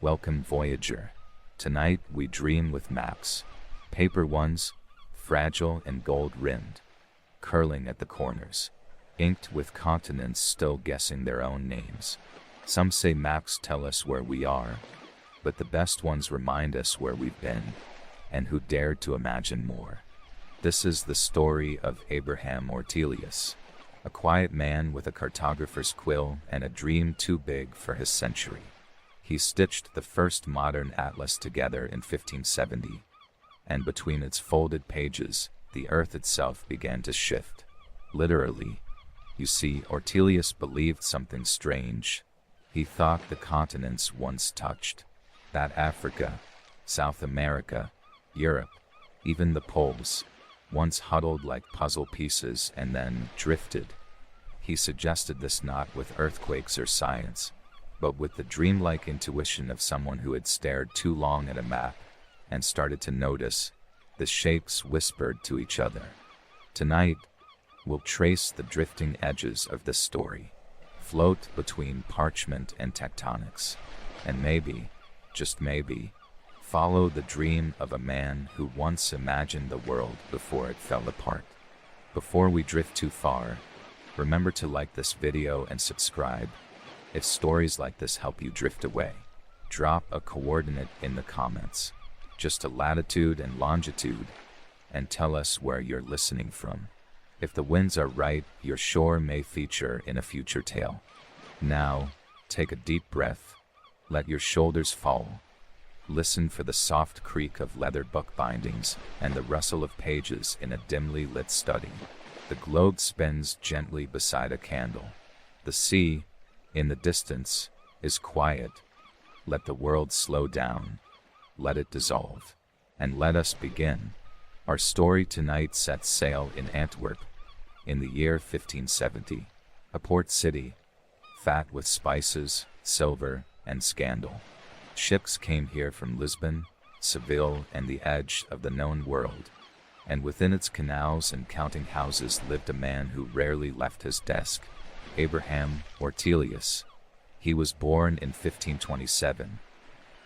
Welcome, Voyager. Tonight we dream with maps. Paper ones, fragile and gold-rimmed, curling at the corners, inked with continents still guessing their own names. Some say maps tell us where we are, but the best ones remind us where we've been, and who dared to imagine more. This is the story of Abraham Ortelius, a quiet man with a cartographer's quill and a dream too big for his century. He stitched the first modern atlas together in 1570, and between its folded pages, the earth itself began to shift. Literally, you see, Ortelius believed something strange. He thought the continents once touched, that Africa, South America, Europe, even the poles, once huddled like puzzle pieces and then drifted. He suggested this not with earthquakes or science, but with the dreamlike intuition of someone who had stared too long at a map and started to notice. The shapes whispered to each other. Tonight, we'll trace the drifting edges of this story, float between parchment and tectonics, and maybe, just maybe, follow the dream of a man who once imagined the world before it fell apart. Before we drift too far, remember to like this video and subscribe. If stories like this help you drift away, drop a coordinate in the comments, just a latitude and longitude, and tell us where you're listening from. If the winds are right, your shore may feature in a future tale. Now, take a deep breath, let your shoulders fall. Listen for the soft creak of leather book bindings and the rustle of pages in a dimly lit study. The globe spins gently beside a candle. The sea, in the distance, is quiet. Let the world slow down. Let it dissolve. And let us begin. Our story tonight sets sail in Antwerp, in the year 1570, a port city, fat with spices, silver, and scandal. Ships came here from Lisbon, Seville, and the edge of the known world, and within its canals and counting houses lived a man who rarely left his desk, Abraham Ortelius. He was born in 1527,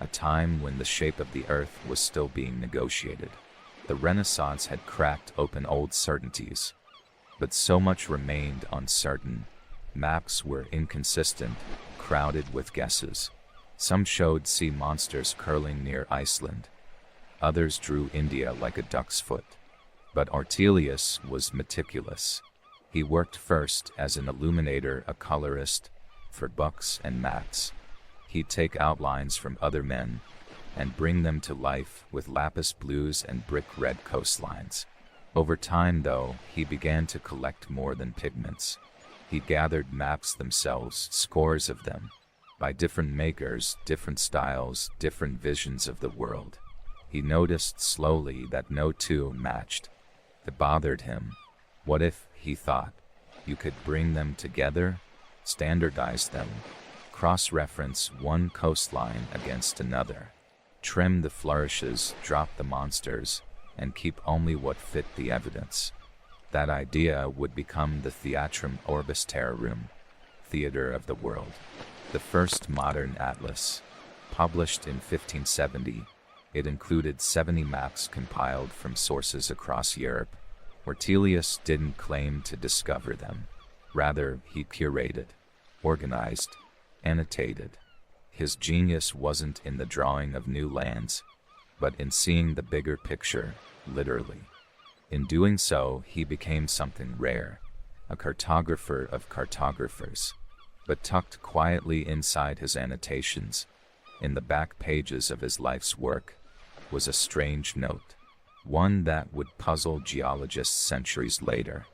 a time when the shape of the earth was still being negotiated. The Renaissance had cracked open old certainties, but so much remained uncertain. Maps were inconsistent, crowded with guesses. Some showed sea monsters curling near Iceland. Others drew India like a duck's foot. But Ortelius was meticulous. He worked first as an illuminator, a colorist, for books and maps. He'd take outlines from other men and bring them to life with lapis blues and brick red coastlines. Over time, though, he began to collect more than pigments. He gathered maps themselves, scores of them, by different makers, different styles, different visions of the world. He noticed slowly that no two matched. It bothered him. What if, he thought, you could bring them together, standardize them, cross-reference one coastline against another, trim the flourishes, drop the monsters, and keep only what fit the evidence? That idea would become the Theatrum Orbis Terrarum, theater of the world. The first modern atlas, published in 1570, it included 70 maps compiled from sources across Europe. Ortelius didn't claim to discover them. Rather, he curated, organized, annotated. His genius wasn't in the drawing of new lands, but in seeing the bigger picture, literally. In doing so, he became something rare, a cartographer of cartographers. But tucked quietly inside his annotations, in the back pages of his life's work, was a strange note, one that would puzzle geologists centuries later.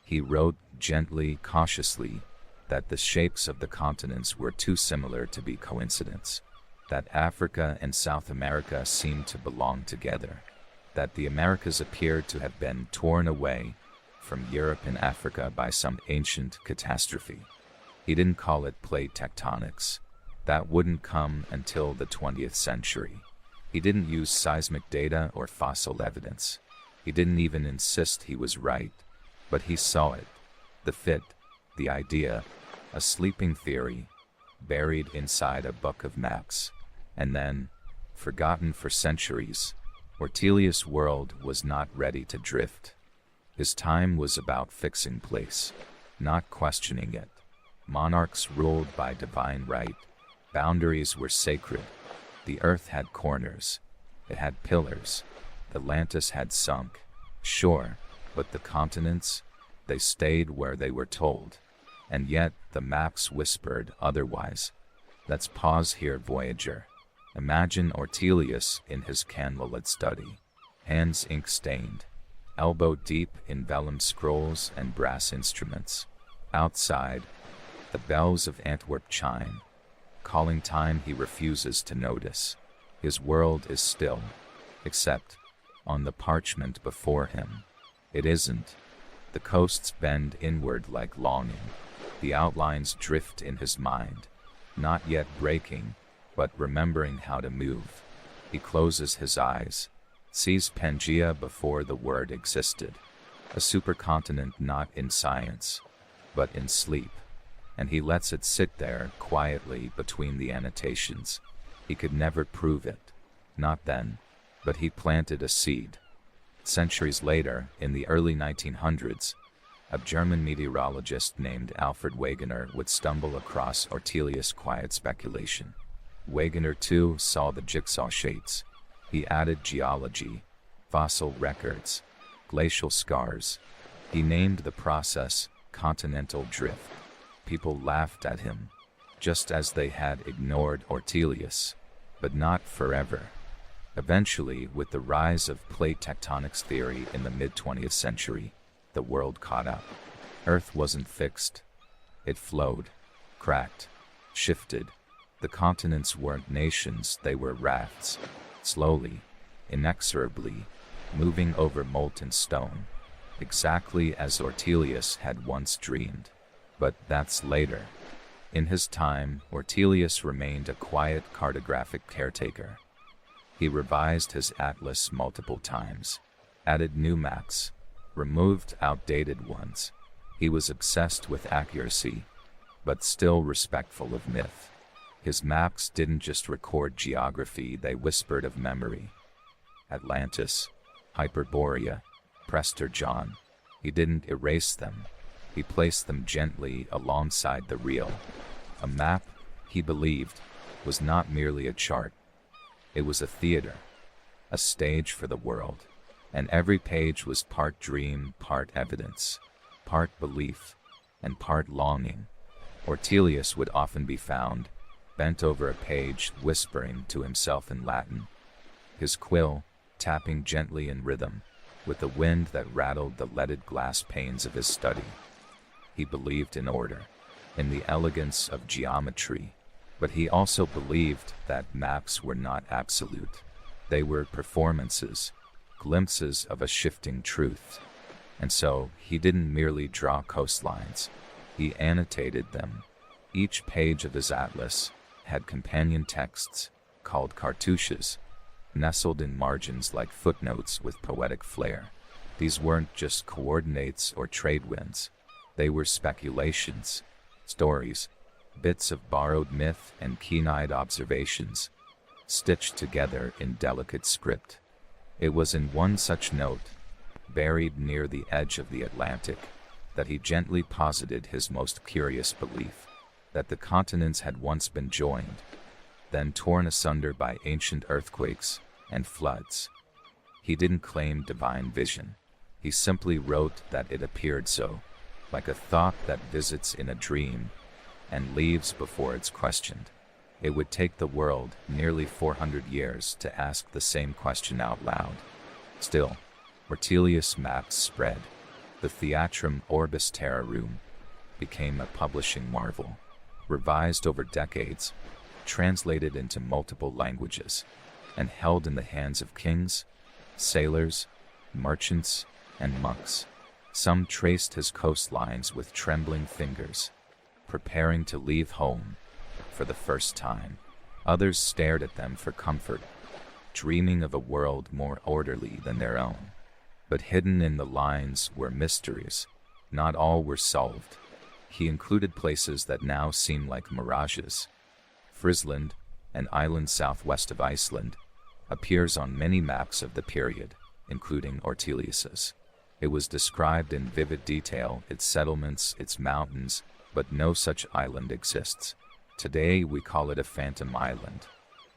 He wrote gently, cautiously, that the shapes of the continents were too similar to be coincidence, that Africa and South America seemed to belong together, that the Americas appeared to have been torn away from Europe and Africa by some ancient catastrophe. He didn't call it plate tectonics. That wouldn't come until the 20th century. He didn't use seismic data or fossil evidence. He didn't even insist he was right. But he saw it, the fit, the idea, a sleeping theory, buried inside a book of maps. And then, forgotten for centuries, Ortelius' world was not ready to drift. His time was about fixing place, not questioning it. Monarchs ruled by divine right. Boundaries were sacred. The earth had corners. It had pillars. Atlantis had sunk. Sure, but the continents, they stayed where they were told. And yet the maps whispered otherwise. Let's pause here, Voyager. Imagine Ortelius in his candlelit study, hands ink-stained, elbow deep in vellum scrolls and brass instruments. Outside, the bells of Antwerp chime, calling time he refuses to notice. His world is still, except on the parchment before him. It isn't. The coasts bend inward like longing. The outlines drift in his mind, not yet breaking, but remembering how to move. He closes his eyes, sees Pangaea before the word existed, a supercontinent not in science, but in sleep, and he lets it sit there quietly between the annotations. He could never prove it, not then, but he planted a seed. Centuries later, in the early 1900s, a German meteorologist named Alfred Wegener would stumble across Ortelius' quiet speculation. Wegener too saw the jigsaw shapes. He added geology, fossil records, glacial scars. He named the process continental drift. People laughed at him, just as they had ignored Ortelius, but not forever. Eventually, with the rise of plate tectonics theory in the mid-20th century, the world caught up. Earth wasn't fixed. It flowed, cracked, shifted. The continents weren't nations, they were rafts, slowly, inexorably, moving over molten stone, exactly as Ortelius had once dreamed. But that's later. In his time, Ortelius remained a quiet cartographic caretaker. He revised his atlas multiple times, added new maps, removed outdated ones. He was obsessed with accuracy, but still respectful of myth. His maps didn't just record geography, they whispered of memory. Atlantis, Hyperborea, Prester John. He didn't erase them. He placed them gently alongside the real. A map, he believed, was not merely a chart. It was a theater, a stage for the world. And every page was part dream, part evidence, part belief, and part longing. Ortelius would often be found, bent over a page, whispering to himself in Latin, his quill tapping gently in rhythm, with the wind that rattled the leaded glass panes of his study. He believed in order, in the elegance of geometry, but he also believed that maps were not absolute. They were performances, glimpses of a shifting truth. And so, he didn't merely draw coastlines, he annotated them. Each page of his atlas had companion texts, called cartouches, nestled in margins like footnotes with poetic flair. These weren't just coordinates or trade winds. They were speculations, stories, bits of borrowed myth and keen-eyed observations, stitched together in delicate script. It was in one such note, buried near the edge of the Atlantic, that he gently posited his most curious belief, that the continents had once been joined, then torn asunder by ancient earthquakes and floods. He didn't claim divine vision. He simply wrote that it appeared so, like a thought that visits in a dream and leaves before it's questioned. It would take the world nearly 400 years to ask the same question out loud. Still, Ortelius' maps spread. The Theatrum Orbis Terrarum became a publishing marvel, revised over decades, translated into multiple languages, and held in the hands of kings, sailors, merchants, and monks. Some traced his coastlines with trembling fingers, preparing to leave home for the first time. Others stared at them for comfort, dreaming of a world more orderly than their own. But hidden in the lines were mysteries. Not all were solved. He included places that now seem like mirages. Friesland, an island southwest of Iceland, appears on many maps of the period, including Ortelius's. It was described in vivid detail, its settlements, its mountains, but no such island exists. Today we call it a phantom island,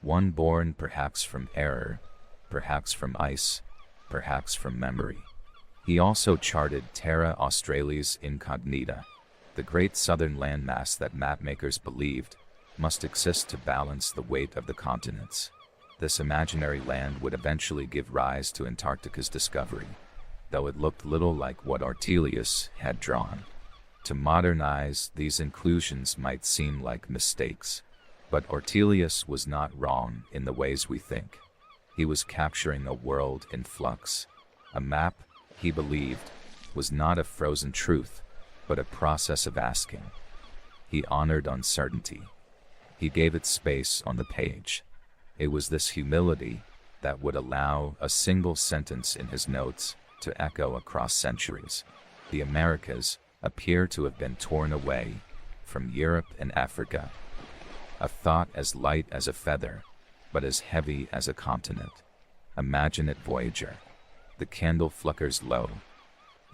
one born perhaps from error, perhaps from ice, perhaps from memory. He also charted Terra Australis Incognita, the great southern landmass that mapmakers believed must exist to balance the weight of the continents. This imaginary land would eventually give rise to Antarctica's discovery, though it looked little like what Ortelius had drawn. To modern eyes, these inclusions might seem like mistakes, but Ortelius was not wrong in the ways we think. He was capturing a world in flux. A map, he believed, was not a frozen truth, but a process of asking. He honored uncertainty. He gave it space on the page. It was this humility that would allow a single sentence in his notes to echo across centuries. The Americas appear to have been torn away from Europe and Africa. A thought as light as a feather, but as heavy as a continent. Imagine it, Voyager. The candle flickers low.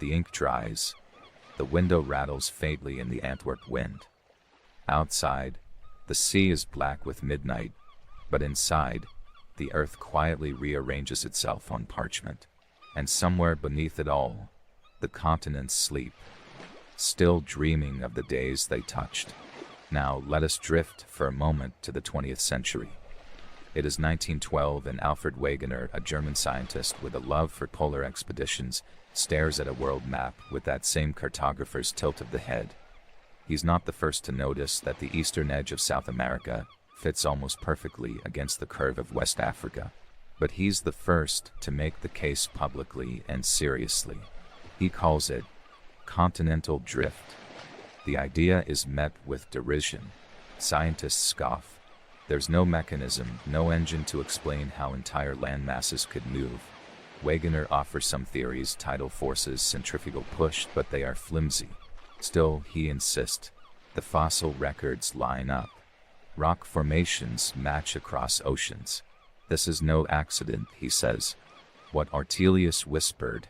The ink dries. The window rattles faintly in the Antwerp wind. Outside, the sea is black with midnight, but inside, the earth quietly rearranges itself on parchment. And somewhere beneath it all, the continents sleep, still dreaming of the days they touched. Now let us drift for a moment to the 20th century. It is 1912 and Alfred Wegener, a German scientist with a love for polar expeditions, stares at a world map with that same cartographer's tilt of the head. He's not the first to notice that the eastern edge of South America fits almost perfectly against the curve of West Africa. But he's the first to make the case publicly and seriously. He calls it continental drift. The idea is met with derision. Scientists scoff. There's no mechanism, no engine to explain how entire land masses could move. Wegener offers some theories, tidal forces, centrifugal push, but they are flimsy. Still, he insists, the fossil records line up. Rock formations match across oceans. This is no accident, he says. What Ortelius whispered,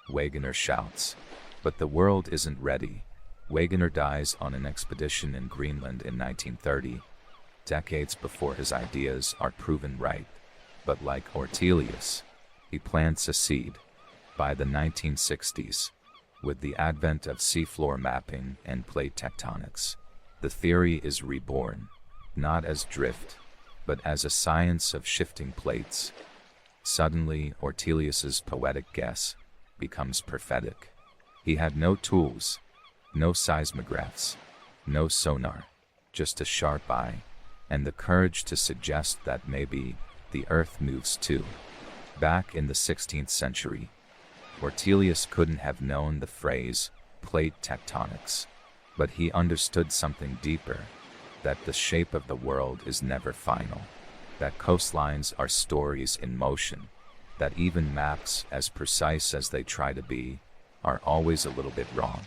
Wegener shouts. But the world isn't ready. Wegener dies on an expedition in Greenland in 1930, decades before his ideas are proven right. But like Ortelius, he plants a seed. By the 1960s, with the advent of seafloor mapping and plate tectonics, the theory is reborn, not as drift, but as a science of shifting plates. Suddenly, Ortelius's poetic guess becomes prophetic. He had no tools, no seismographs, no sonar, just a sharp eye, and the courage to suggest that maybe the Earth moves too. Back in the 16th century, Ortelius couldn't have known the phrase plate tectonics, but he understood something deeper, that the shape of the world is never final, that coastlines are stories in motion, that even maps, as precise as they try to be, are always a little bit wrong,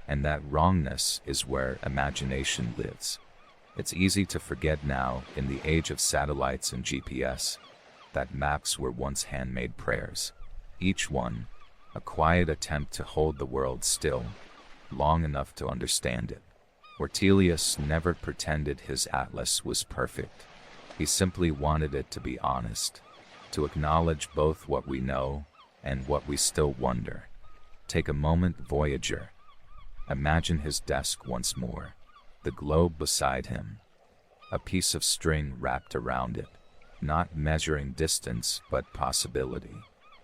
and that wrongness is where imagination lives. It's easy to forget now, in the age of satellites and GPS, that maps were once handmade prayers, each one a quiet attempt to hold the world still, long enough to understand it. Ortelius never pretended his atlas was perfect. He simply wanted it to be honest, to acknowledge both what we know and what we still wonder. Take a moment, Voyager. Imagine his desk once more, the globe beside him, a piece of string wrapped around it, not measuring distance but possibility.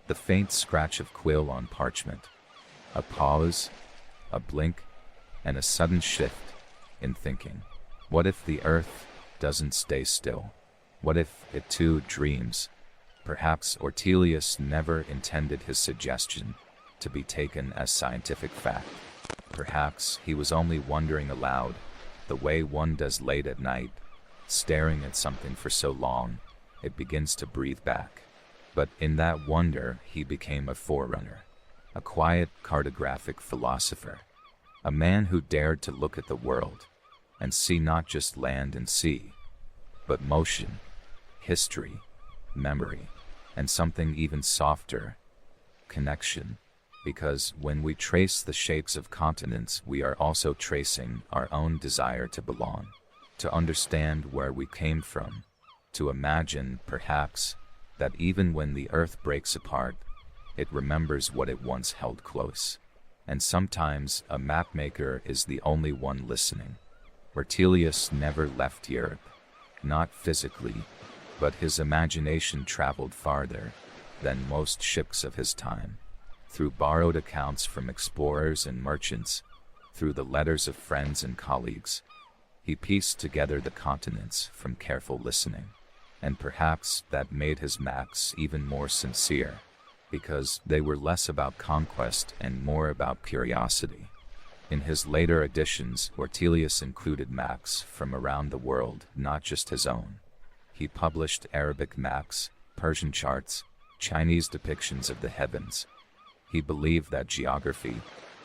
The faint scratch of quill on parchment, a pause, a blink, and a sudden shift in thinking. What if the Earth doesn't stay still? What if it too dreams? Perhaps Ortelius never intended his suggestion to be taken as scientific fact. Perhaps he was only wondering aloud, the way one does late at night, staring at something for so long, it begins to breathe back. But in that wonder, he became a forerunner, a quiet cartographic philosopher, a man who dared to look at the world and see not just land and sea, but motion, history, memory, and something even softer, connection. Because when we trace the shapes of continents, we are also tracing our own desire to belong, to understand where we came from, to imagine, perhaps, that even when the earth breaks apart, it remembers what it once held close. And sometimes a mapmaker is the only one listening. Ortelius never left Europe, not physically, but his imagination traveled farther than most ships of his time. Through borrowed accounts from explorers and merchants, through the letters of friends and colleagues, he pieced together the continents from careful listening. And perhaps that made his maps even more sincere, because they were less about conquest and more about curiosity. In his later editions, Ortelius included maps from around the world, not just his own. He published Arabic maps, Persian charts, Chinese depictions of the heavens. He believed that geography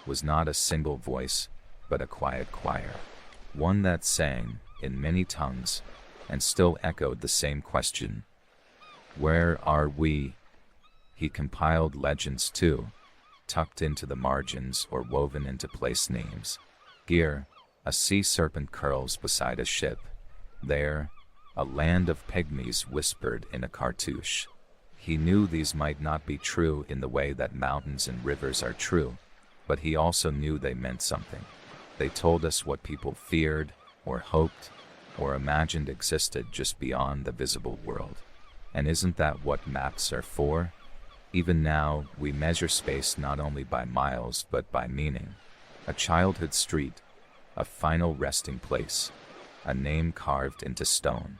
was not a single voice, but a quiet choir, one that sang in many tongues and still echoed the same question: where are we? He compiled legends too, tucked into the margins or woven into place names. Here, a sea serpent curls beside a ship. There, a land of pygmies whispered in a cartouche. He knew these might not be true in the way that mountains and rivers are true, but he also knew they meant something. They told us what people feared, or hoped, or imagined existed just beyond the visible world. And isn't that what maps are for? Even now, we measure space not only by miles but by meaning. A childhood street, a final resting place, a name carved into stone.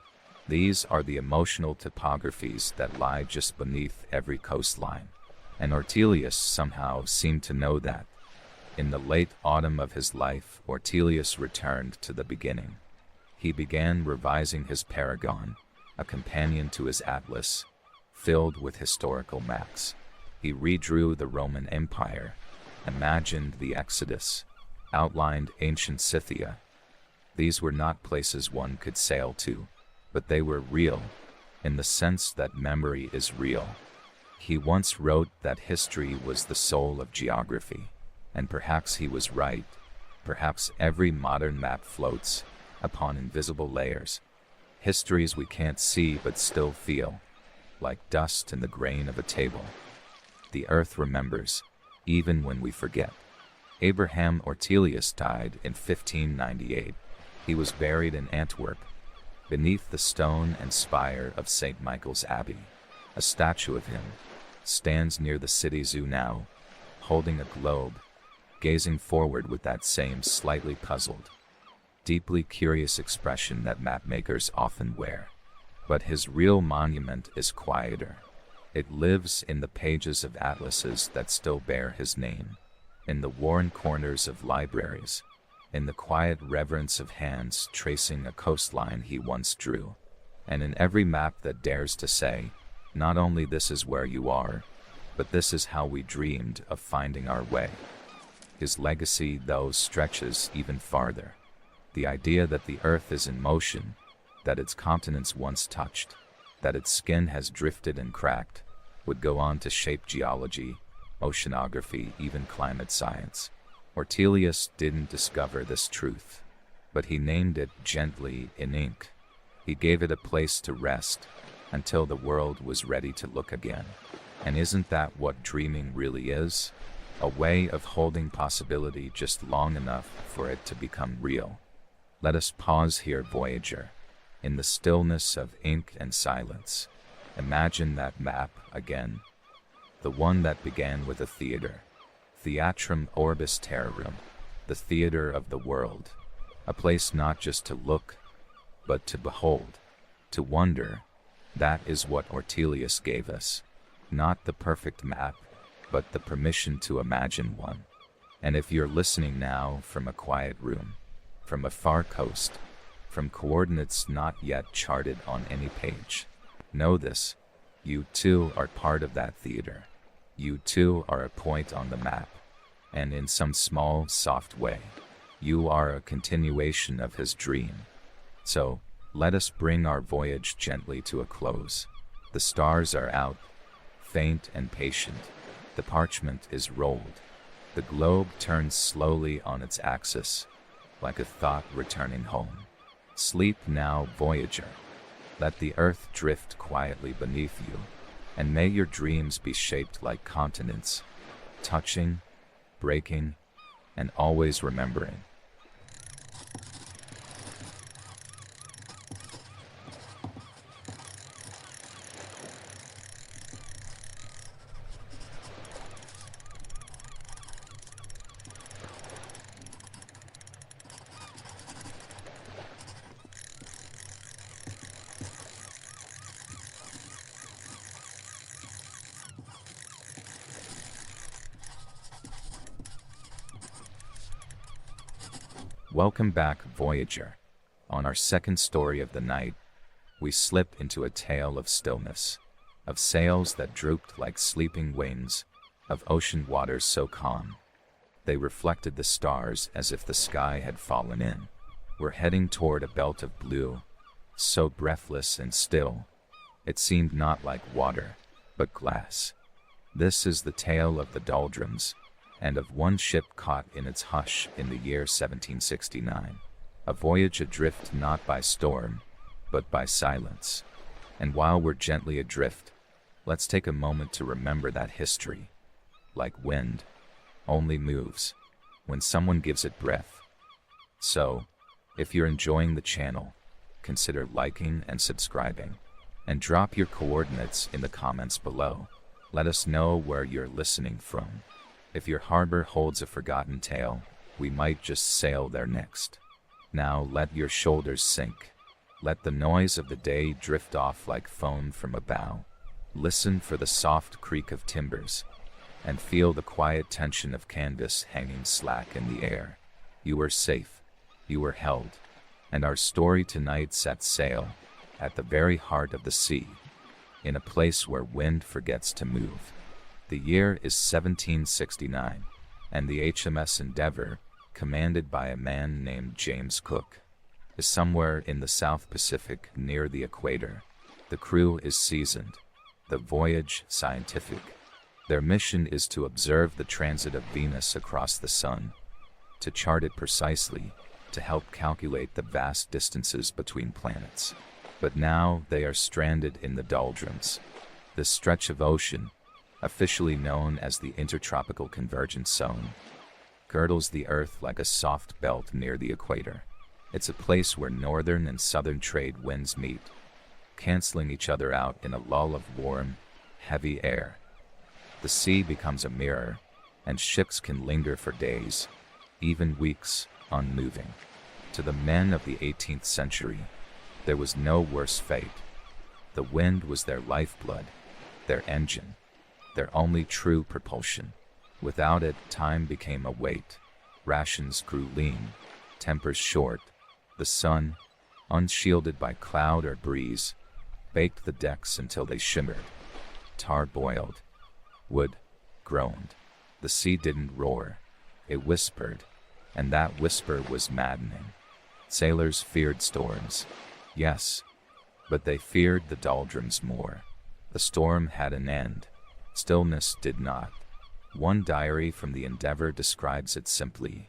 These are the emotional topographies that lie just beneath every coastline. And Ortelius somehow seemed to know that. In the late autumn of his life, Ortelius returned to the beginning. He began revising his Paragon, a companion to his atlas, filled with historical maps. He redrew the Roman Empire, imagined the Exodus, outlined ancient Scythia. These were not places one could sail to, but they were real, in the sense that memory is real. He once wrote that history was the soul of geography, and perhaps he was right. Perhaps every modern map floats upon invisible layers, histories we can't see but still feel, like dust in the grain of a table. The earth remembers, even when we forget. Abraham Ortelius died in 1598. He was buried in Antwerp, beneath the stone and spire of St. Michael's Abbey. A statue of him stands near the city zoo now, holding a globe, gazing forward with that same slightly puzzled, deeply curious expression that mapmakers often wear. But his real monument is quieter. It lives in the pages of atlases that still bear his name, in the worn corners of libraries, in the quiet reverence of hands tracing a coastline he once drew, and in every map that dares to say, not only this is where you are, but this is how we dreamed of finding our way. His legacy, though, stretches even farther. The idea that the earth is in motion, that its continents once touched, that its skin has drifted and cracked, would go on to shape geology, oceanography, even climate science. Ortelius didn't discover this truth, but he named it gently in ink. He gave it a place to rest until the world was ready to look again. And isn't that what dreaming really is? A way of holding possibility just long enough for it to become real. Let us pause here, Voyager. In the stillness of ink and silence, imagine that map again. The one that began with a theater. Theatrum orbis terrarum, the theater of the world. A place not just to look, but to behold, to wonder. That is what Ortelius gave us. Not the perfect map, but the permission to imagine one. And if you're listening now from a quiet room, from a far coast, from coordinates not yet charted on any page, know this: you too are part of that theater. You too are a point on the map, and in some small, soft way, you are a continuation of his dream. So, Let us bring our voyage gently to a close. The stars are out, faint and patient. The parchment is rolled. The globe turns slowly on its axis, like a thought returning home. Sleep now, voyager. Let the earth drift quietly beneath you, and may your dreams be shaped like continents, touching, breaking, and always remembering. Welcome back, Voyager. On our second story of the night, we slip into a tale of stillness, of sails that drooped like sleeping wings, of ocean waters so calm they reflected the stars as if the sky had fallen in. We're heading toward a belt of blue, so breathless and still, it seemed not like water, but glass. This is the tale of the doldrums, and of one ship caught in its hush in the year 1769. A voyage adrift not by storm, but by silence. And while we're gently adrift, let's take a moment to remember that history, like wind, only moves when someone gives it breath. So, if you're enjoying the channel, consider liking and subscribing, and drop your coordinates in the comments below. Let us know where you're listening from. If your harbor holds a forgotten tale, we might just sail there next. Now let your shoulders sink. Let the noise of the day drift off like foam from a bow. Listen for the soft creak of timbers, and feel the quiet tension of canvas hanging slack in the air. You are safe, you are held, and our story tonight sets sail at the very heart of the sea, in a place where wind forgets to move. The year is 1769, and the HMS Endeavour, commanded by a man named James Cook, is somewhere in the South Pacific near the equator. The crew is seasoned, the voyage scientific. Their mission is to observe the transit of Venus across the sun, to chart it precisely, to help calculate the vast distances between planets. But now they are stranded in the doldrums. This stretch of ocean, officially known as the Intertropical Convergence Zone, girdles the Earth like a soft belt near the equator. It's a place where northern and southern trade winds meet, canceling each other out in a lull of warm, heavy air. The sea becomes a mirror, and ships can linger for days, even weeks, unmoving. To the men of the 18th century, there was no worse fate. The wind was their lifeblood, their engine, their only true propulsion. Without it, time became a weight. Rations grew lean, tempers short. The sun, unshielded by cloud or breeze, baked the decks until they shimmered. Tar boiled. Wood groaned. The sea didn't roar. It whispered, and that whisper was maddening. Sailors feared storms, yes, but they feared the doldrums more. The storm had an end. Stillness did not. One diary from the Endeavour describes it simply.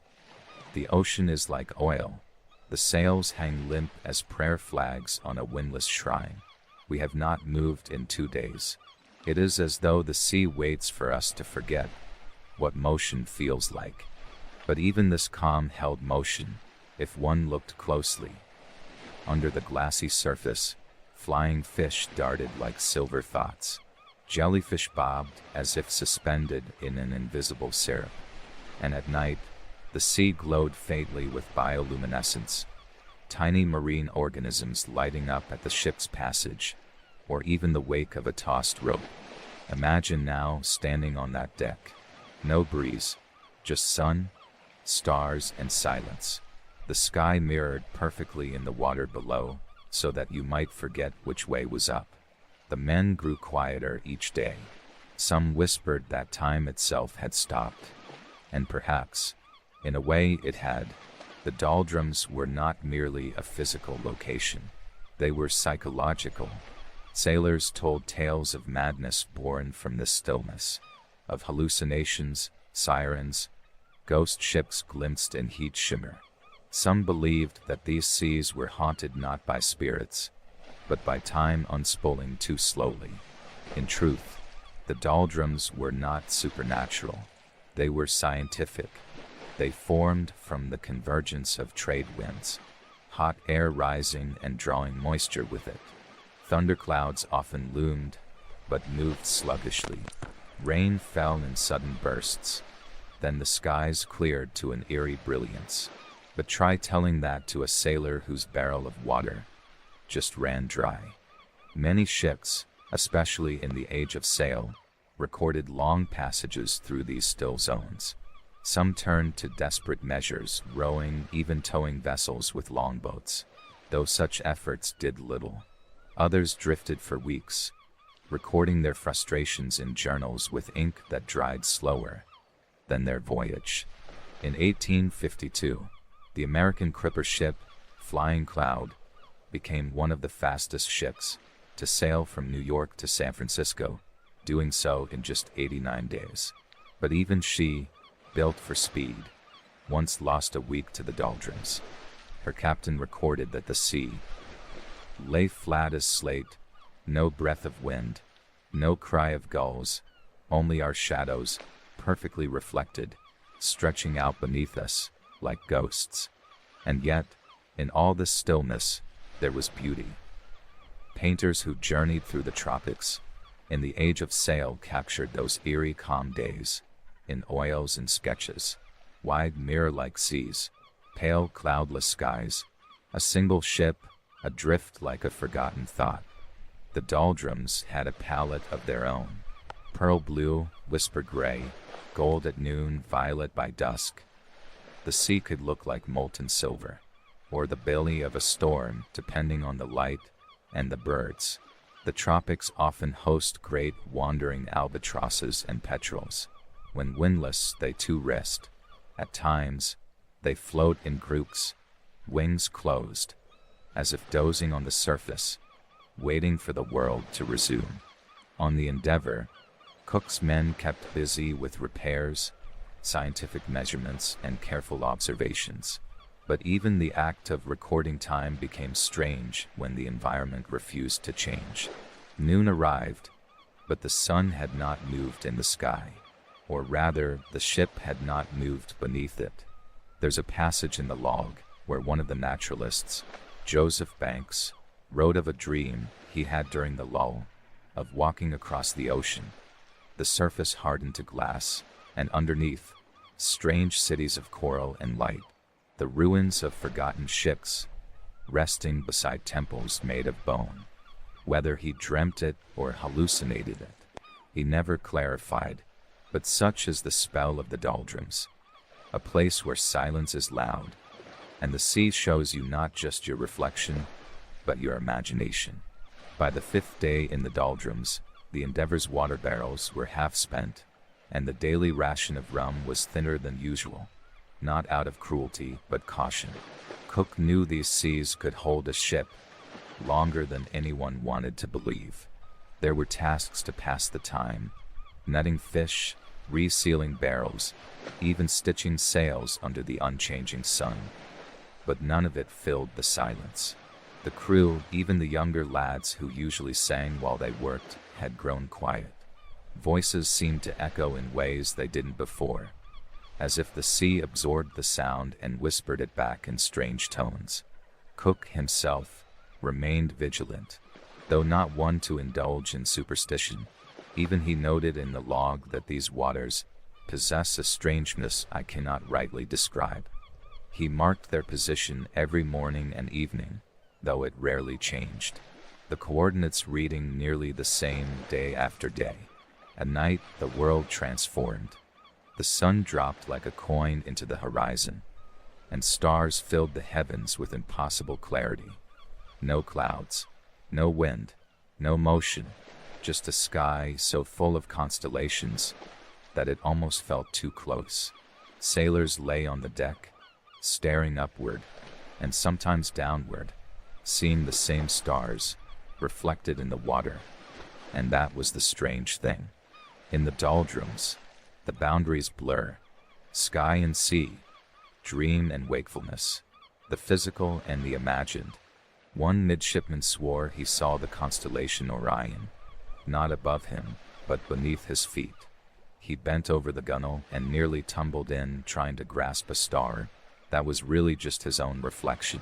The ocean is like oil. The sails hang limp as prayer flags on a windless shrine. We have not moved in 2 days. It is as though the sea waits for us to forget what motion feels like. But even this calm held motion, if one looked closely. Under the glassy surface, flying fish darted like silver thoughts. Jellyfish bobbed as if suspended in an invisible syrup. And at night, the sea glowed faintly with bioluminescence, tiny marine organisms lighting up at the ship's passage, or even the wake of a tossed rope. Imagine now standing on that deck. No breeze, just sun, stars, and silence. The sky mirrored perfectly in the water below, so that you might forget which way was up. The men grew quieter each day. Some whispered that time itself had stopped. And perhaps, in a way it had. The doldrums were not merely a physical location. They were psychological. Sailors told tales of madness born from this stillness, of hallucinations, sirens, ghost ships glimpsed in heat shimmer. Some believed that these seas were haunted not by spirits, but by time unspooling too slowly. In truth, the doldrums were not supernatural. They were scientific. They formed from the convergence of trade winds, hot air rising and drawing moisture with it. Thunderclouds often loomed, but moved sluggishly. Rain fell in sudden bursts. Then the skies cleared to an eerie brilliance. But try telling that to a sailor whose barrel of water just ran dry. Many ships, especially in the age of sail, recorded long passages through these still zones. Some turned to desperate measures, rowing, even towing vessels with longboats, though such efforts did little. Others drifted for weeks, recording their frustrations in journals with ink that dried slower than their voyage. In 1852, the American clipper ship, Flying Cloud, became one of the fastest ships to sail from New York to San Francisco, doing so in just 89 days. But even she, built for speed, once lost a week to the doldrums. Her captain recorded that the sea lay flat as slate, no breath of wind, no cry of gulls, only our shadows, perfectly reflected, stretching out beneath us like ghosts. And yet, in all this stillness, there was beauty. Painters who journeyed through the tropics in the age of sail captured those eerie calm days in oils and sketches, wide mirror-like seas, pale cloudless skies, a single ship adrift like a forgotten thought. The doldrums had a palette of their own: pearl blue, whisper gray, gold at noon, violet by dusk. The sea could look like molten silver, or the belly of a storm, depending on the light and the birds. The tropics often host great wandering albatrosses and petrels. When windless, they too rest. At times, they float in groups, wings closed, as if dozing on the surface, waiting for the world to resume. On the Endeavor, Cook's men kept busy with repairs, scientific measurements, and careful observations. But even the act of recording time became strange when the environment refused to change. Noon arrived, but the sun had not moved in the sky, or rather, the ship had not moved beneath it. There's a passage in the log where one of the naturalists, Joseph Banks, wrote of a dream he had during the lull, of walking across the ocean. The surface hardened to glass, and underneath, strange cities of coral and light, the ruins of forgotten ships, resting beside temples made of bone. Whether he dreamt it or hallucinated it, he never clarified, but such is the spell of the doldrums, a place where silence is loud, and the sea shows you not just your reflection, but your imagination. By the fifth day in the doldrums, the Endeavor's water barrels were half spent, and the daily ration of rum was thinner than usual, not out of cruelty but caution. Cook knew these seas could hold a ship longer than anyone wanted to believe. There were tasks to pass the time: netting fish, resealing barrels, even stitching sails under the unchanging sun. But none of it filled the silence. The crew, even the younger lads who usually sang while they worked, had grown quiet. Voices seemed to echo in ways they didn't before, as if the sea absorbed the sound and whispered it back in strange tones. Cook himself remained vigilant, though not one to indulge in superstition. Even he noted in the log that these waters possess a strangeness I cannot rightly describe. He marked their position every morning and evening, though it rarely changed, the coordinates reading nearly the same day after day. At night, the world transformed. The sun dropped like a coin into the horizon, and stars filled the heavens with impossible clarity. No clouds, no wind, no motion, just a sky so full of constellations that it almost felt too close. Sailors lay on the deck, staring upward, and sometimes downward, seeing the same stars reflected in the water. And that was the strange thing. In the doldrums, the boundaries blur. Sky and sea, dream and wakefulness, the physical and the imagined. One midshipman swore he saw the constellation Orion, not above him, but beneath his feet. He bent over the gunwale and nearly tumbled in, trying to grasp a star that was really just his own reflection.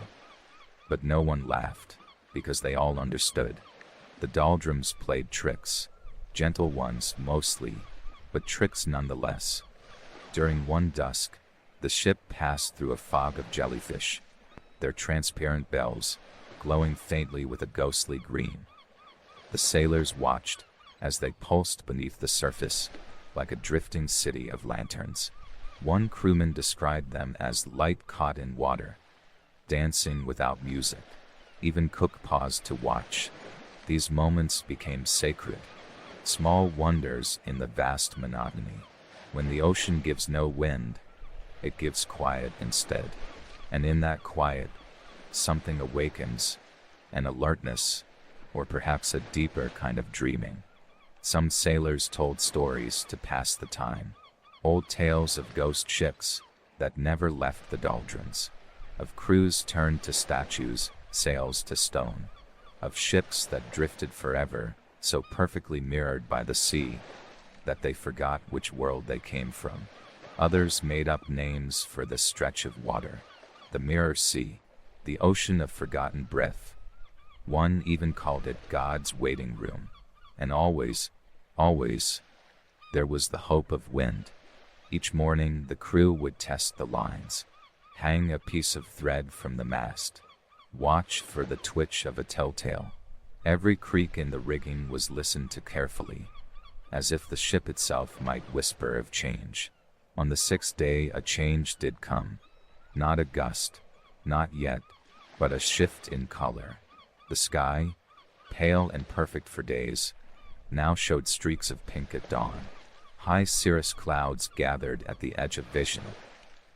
But no one laughed, because they all understood. The doldrums played tricks, gentle ones mostly, but tricks nonetheless. During one dusk, the ship passed through a fog of jellyfish, their transparent bells glowing faintly with a ghostly green. The sailors watched as they pulsed beneath the surface, like a drifting city of lanterns. One crewman described them as light caught in water, dancing without music. Even Cook paused to watch. These moments became sacred, small wonders in the vast monotony. When the ocean gives no wind, it gives quiet instead. And in that quiet, something awakens, an alertness, or perhaps a deeper kind of dreaming. Some sailors told stories to pass the time, old tales of ghost ships that never left the doldrums, of crews turned to statues, sails to stone, of ships that drifted forever, so perfectly mirrored by the sea that they forgot which world they came from. Others made up names for this stretch of water, the Mirror Sea, the ocean of forgotten breath. One even called it God's waiting room. And always, there was the hope of wind. Each morning the crew would test the lines, hang a piece of thread from the mast, watch for the twitch of a telltale. Every creak in the rigging was listened to carefully, as if the ship itself might whisper of change. On the sixth day a change did come. Not a gust, not yet, but a shift in color. The sky, pale and perfect for days, now showed streaks of pink at dawn. High cirrus clouds gathered at the edge of vision,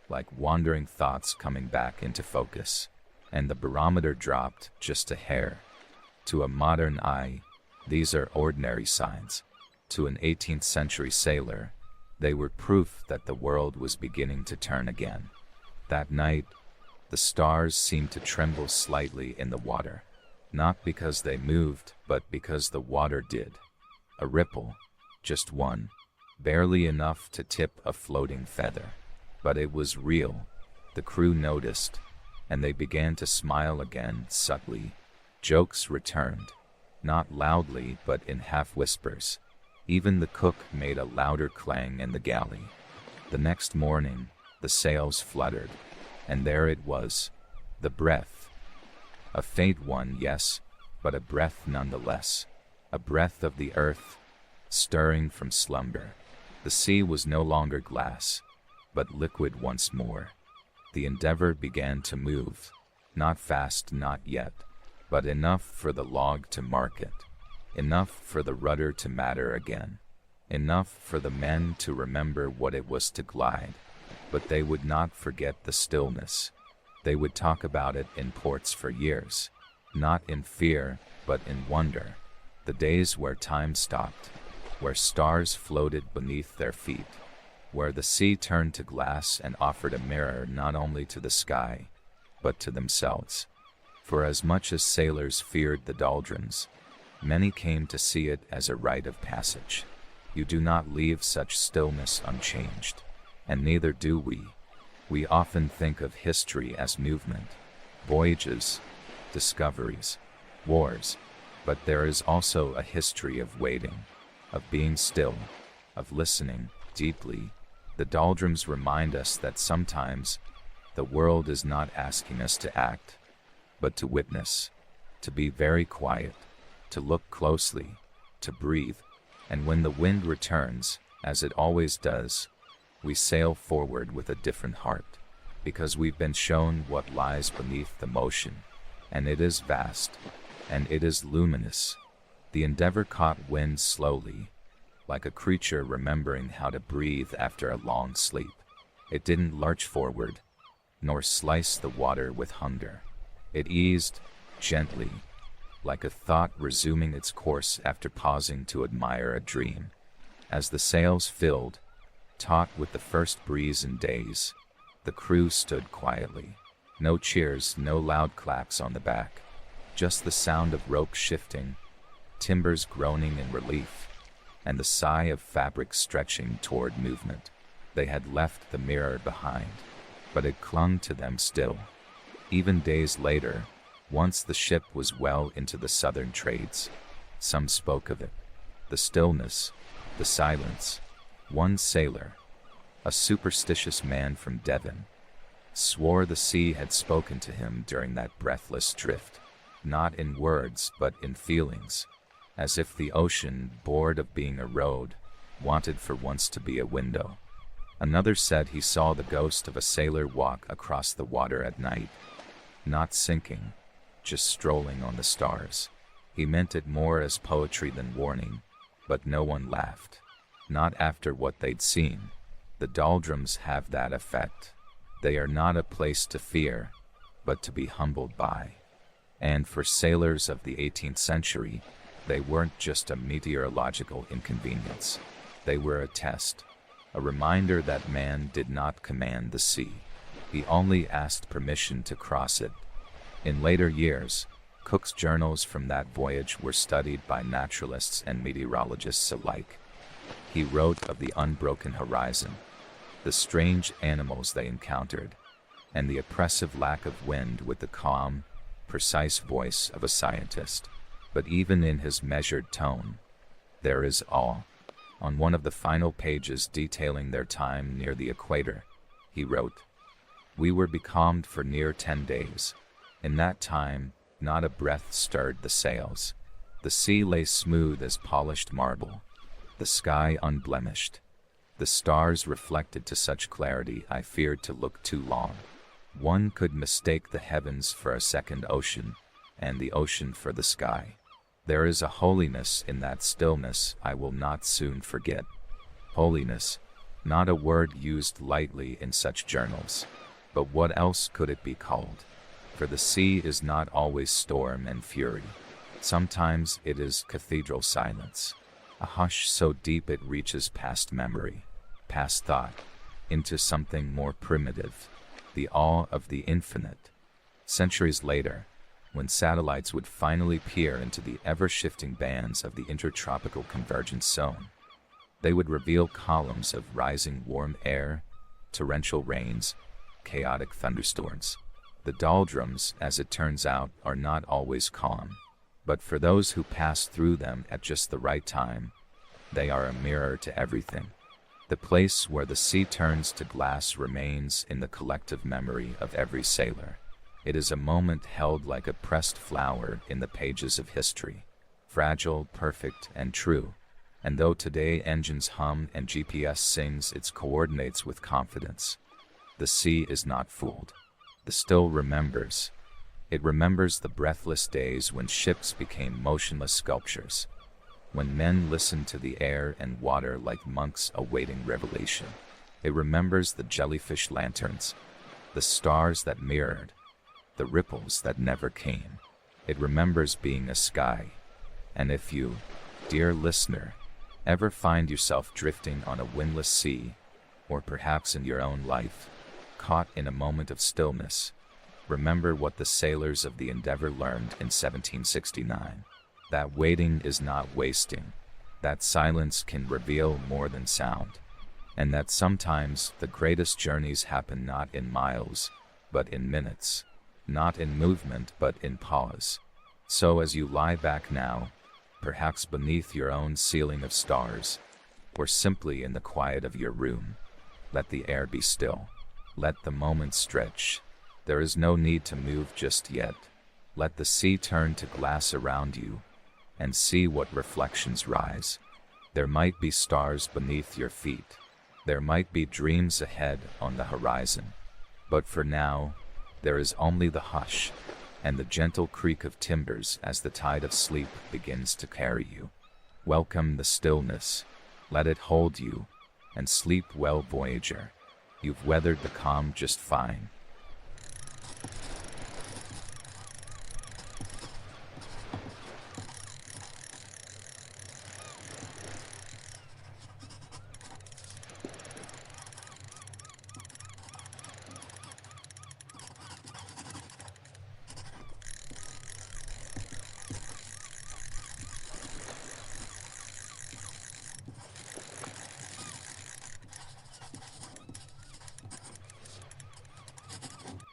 like wandering thoughts coming back into focus. And the barometer dropped just a hair. To a modern eye, these are ordinary signs. To an 18th century sailor, they were proof that the world was beginning to turn again. That night, the stars seemed to tremble slightly in the water, not because they moved, but because the water did. A ripple, just one, barely enough to tip a floating feather. But it was real. The crew noticed, and they began to smile again subtly. Jokes returned, not loudly but in half-whispers. Even the cook made a louder clang in the galley. The next morning, the sails fluttered, and there it was, the breath. A faint one, yes, but a breath nonetheless. A breath of the earth, stirring from slumber. The sea was no longer glass, but liquid once more. The Endeavor began to move, not fast, not yet, but enough for the log to mark it, enough for the rudder to matter again, enough for the men to remember what it was to glide. But they would not forget the stillness. They would talk about it in ports for years, not in fear, but in wonder. The days where time stopped, where stars floated beneath their feet, where the sea turned to glass and offered a mirror not only to the sky, but to themselves. For as much as sailors feared the doldrums, many came to see it as a rite of passage. You do not leave such stillness unchanged, and neither do we. We often think of history as movement, voyages, discoveries, wars, but there is also a history of waiting, of being still, of listening deeply. The doldrums remind us that sometimes the world is not asking us to act, but to witness, to be very quiet, to look closely, to breathe. And when the wind returns, as it always does, we sail forward with a different heart, because we've been shown what lies beneath the motion, and it is vast, and it is luminous. The Endeavor caught wind slowly, like a creature remembering how to breathe after a long sleep. It didn't lurch forward, nor slice the water with hunger. It eased, gently, like a thought resuming its course after pausing to admire a dream. As the sails filled, taut with the first breeze in days, the crew stood quietly. No cheers, no loud clacks on the back, just the sound of rope shifting, timbers groaning in relief, and the sigh of fabric stretching toward movement. They had left the mirror behind, but it clung to them still. Even days later, once the ship was well into the southern trades, some spoke of it. The stillness, the silence. One sailor, a superstitious man from Devon, swore the sea had spoken to him during that breathless drift, not in words but in feelings, as if the ocean, bored of being a road, wanted for once to be a window. Another said he saw the ghost of a sailor walk across the water at night, not sinking, just strolling on the stars. He meant it more as poetry than warning, but no one laughed. Not after what they'd seen. The doldrums have that effect. They are not a place to fear, but to be humbled by. And for sailors of the 18th century, they weren't just a meteorological inconvenience. They were a test, a reminder that man did not command the sea. He only asked permission to cross it. In later years, Cook's journals from that voyage were studied by naturalists and meteorologists alike. He wrote of the unbroken horizon, the strange animals they encountered, and the oppressive lack of wind with the calm, precise voice of a scientist. But even in his measured tone, there is awe. On one of the final pages detailing their time near the equator, he wrote, "We were becalmed for near 10 days. In that time, not a breath stirred the sails. The sea lay smooth as polished marble, the sky unblemished. The stars reflected to such clarity I feared to look too long. One could mistake the heavens for a second ocean, and the ocean for the sky. There is a holiness in that stillness I will not soon forget." Holiness, not a word used lightly in such journals. But what else could it be called? For the sea is not always storm and fury. Sometimes it is cathedral silence, a hush so deep it reaches past memory, past thought, into something more primitive, the awe of the infinite. Centuries later, when satellites would finally peer into the ever-shifting bands of the intertropical convergence zone, they would reveal columns of rising warm air, torrential rains, chaotic thunderstorms. The doldrums, as it turns out, are not always calm, but for those who pass through them at just the right time, they are a mirror to everything. The place where the sea turns to glass remains in the collective memory of every sailor. It is a moment held like a pressed flower in the pages of history, fragile, perfect, and true. And though today engines hum and GPS sings its coordinates with confidence, the sea is not fooled. The still remembers. It remembers the breathless days when ships became motionless sculptures, when men listened to the air and water like monks awaiting revelation. It remembers the jellyfish lanterns, the stars that mirrored, the ripples that never came. It remembers being a sky. And if you, dear listener, ever find yourself drifting on a windless sea, or perhaps in your own life, caught in a moment of stillness, remember what the sailors of the Endeavour learned in 1769. That waiting is not wasting, that silence can reveal more than sound, and that sometimes the greatest journeys happen not in miles, but in minutes. Not in movement, but in pause. So as you lie back now, perhaps beneath your own ceiling of stars, or simply in the quiet of your room, let the air be still. Let the moment stretch. There is no need to move just yet. Let the sea turn to glass around you, and see what reflections rise. There might be stars beneath your feet. There might be dreams ahead on the horizon. But for now, there is only the hush and the gentle creak of timbers as the tide of sleep begins to carry you. Welcome the stillness. Let it hold you, and sleep well, voyager. You've weathered the calm just fine.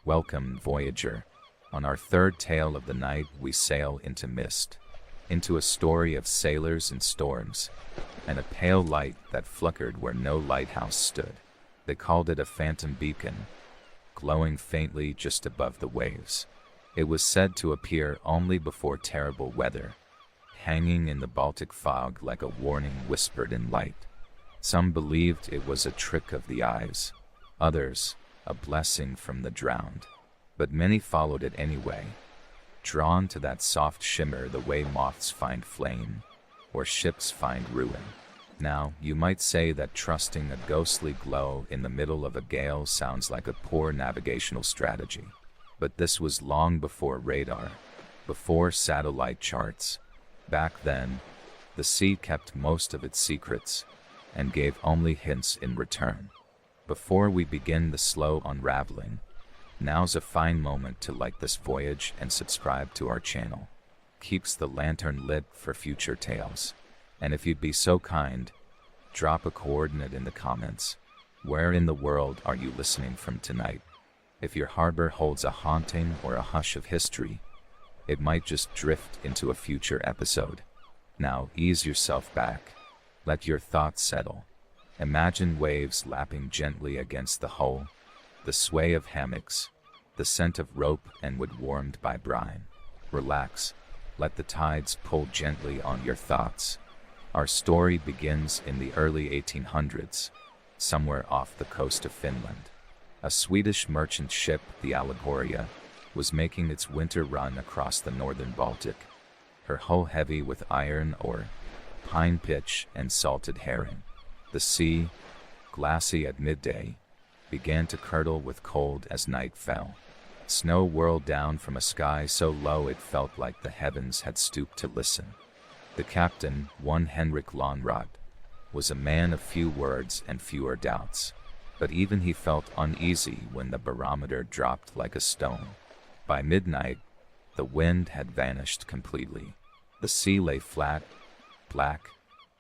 Welcome, voyager. On our third tale of the night, we sail into mist, into a story of sailors and storms, and a pale light that flickered where no lighthouse stood. They called it a phantom beacon, glowing faintly just above the waves. It was said to appear only before terrible weather, hanging in the Baltic fog like a warning whispered in light. Some believed it was a trick of the eyes, others a blessing from the drowned. But many followed it anyway, drawn to that soft shimmer the way moths find flame, or ships find ruin. Now, you might say that trusting a ghostly glow in the middle of a gale sounds like a poor navigational strategy. But this was long before radar, before satellite charts. Back then, the sea kept most of its secrets, and gave only hints in return. Before we begin the slow unraveling, now's a fine moment to like this voyage and subscribe to our channel. Keeps the lantern lit for future tales. And if you'd be so kind, drop a coordinate in the comments. Where in the world are you listening from tonight? If your harbor holds a haunting or a hush of history, it might just drift into a future episode. Now ease yourself back. Let your thoughts settle. Imagine waves lapping gently against the hull, the sway of hammocks, the scent of rope and wood warmed by brine. Relax. Let the tides pull gently on your thoughts. Our story begins in the early 1800s, somewhere off the coast of Finland. A Swedish merchant ship, the Allegoria, was making its winter run across the northern Baltic, her hull heavy with iron ore, pine pitch, and salted herring. The sea, glassy at midday, began to curdle with cold as night fell. Snow whirled down from a sky so low it felt like the heavens had stooped to listen. The captain, one Henrik Lonrot, was a man of few words and fewer doubts, but even he felt uneasy when the barometer dropped like a stone. By midnight, the wind had vanished completely. The sea lay flat, black,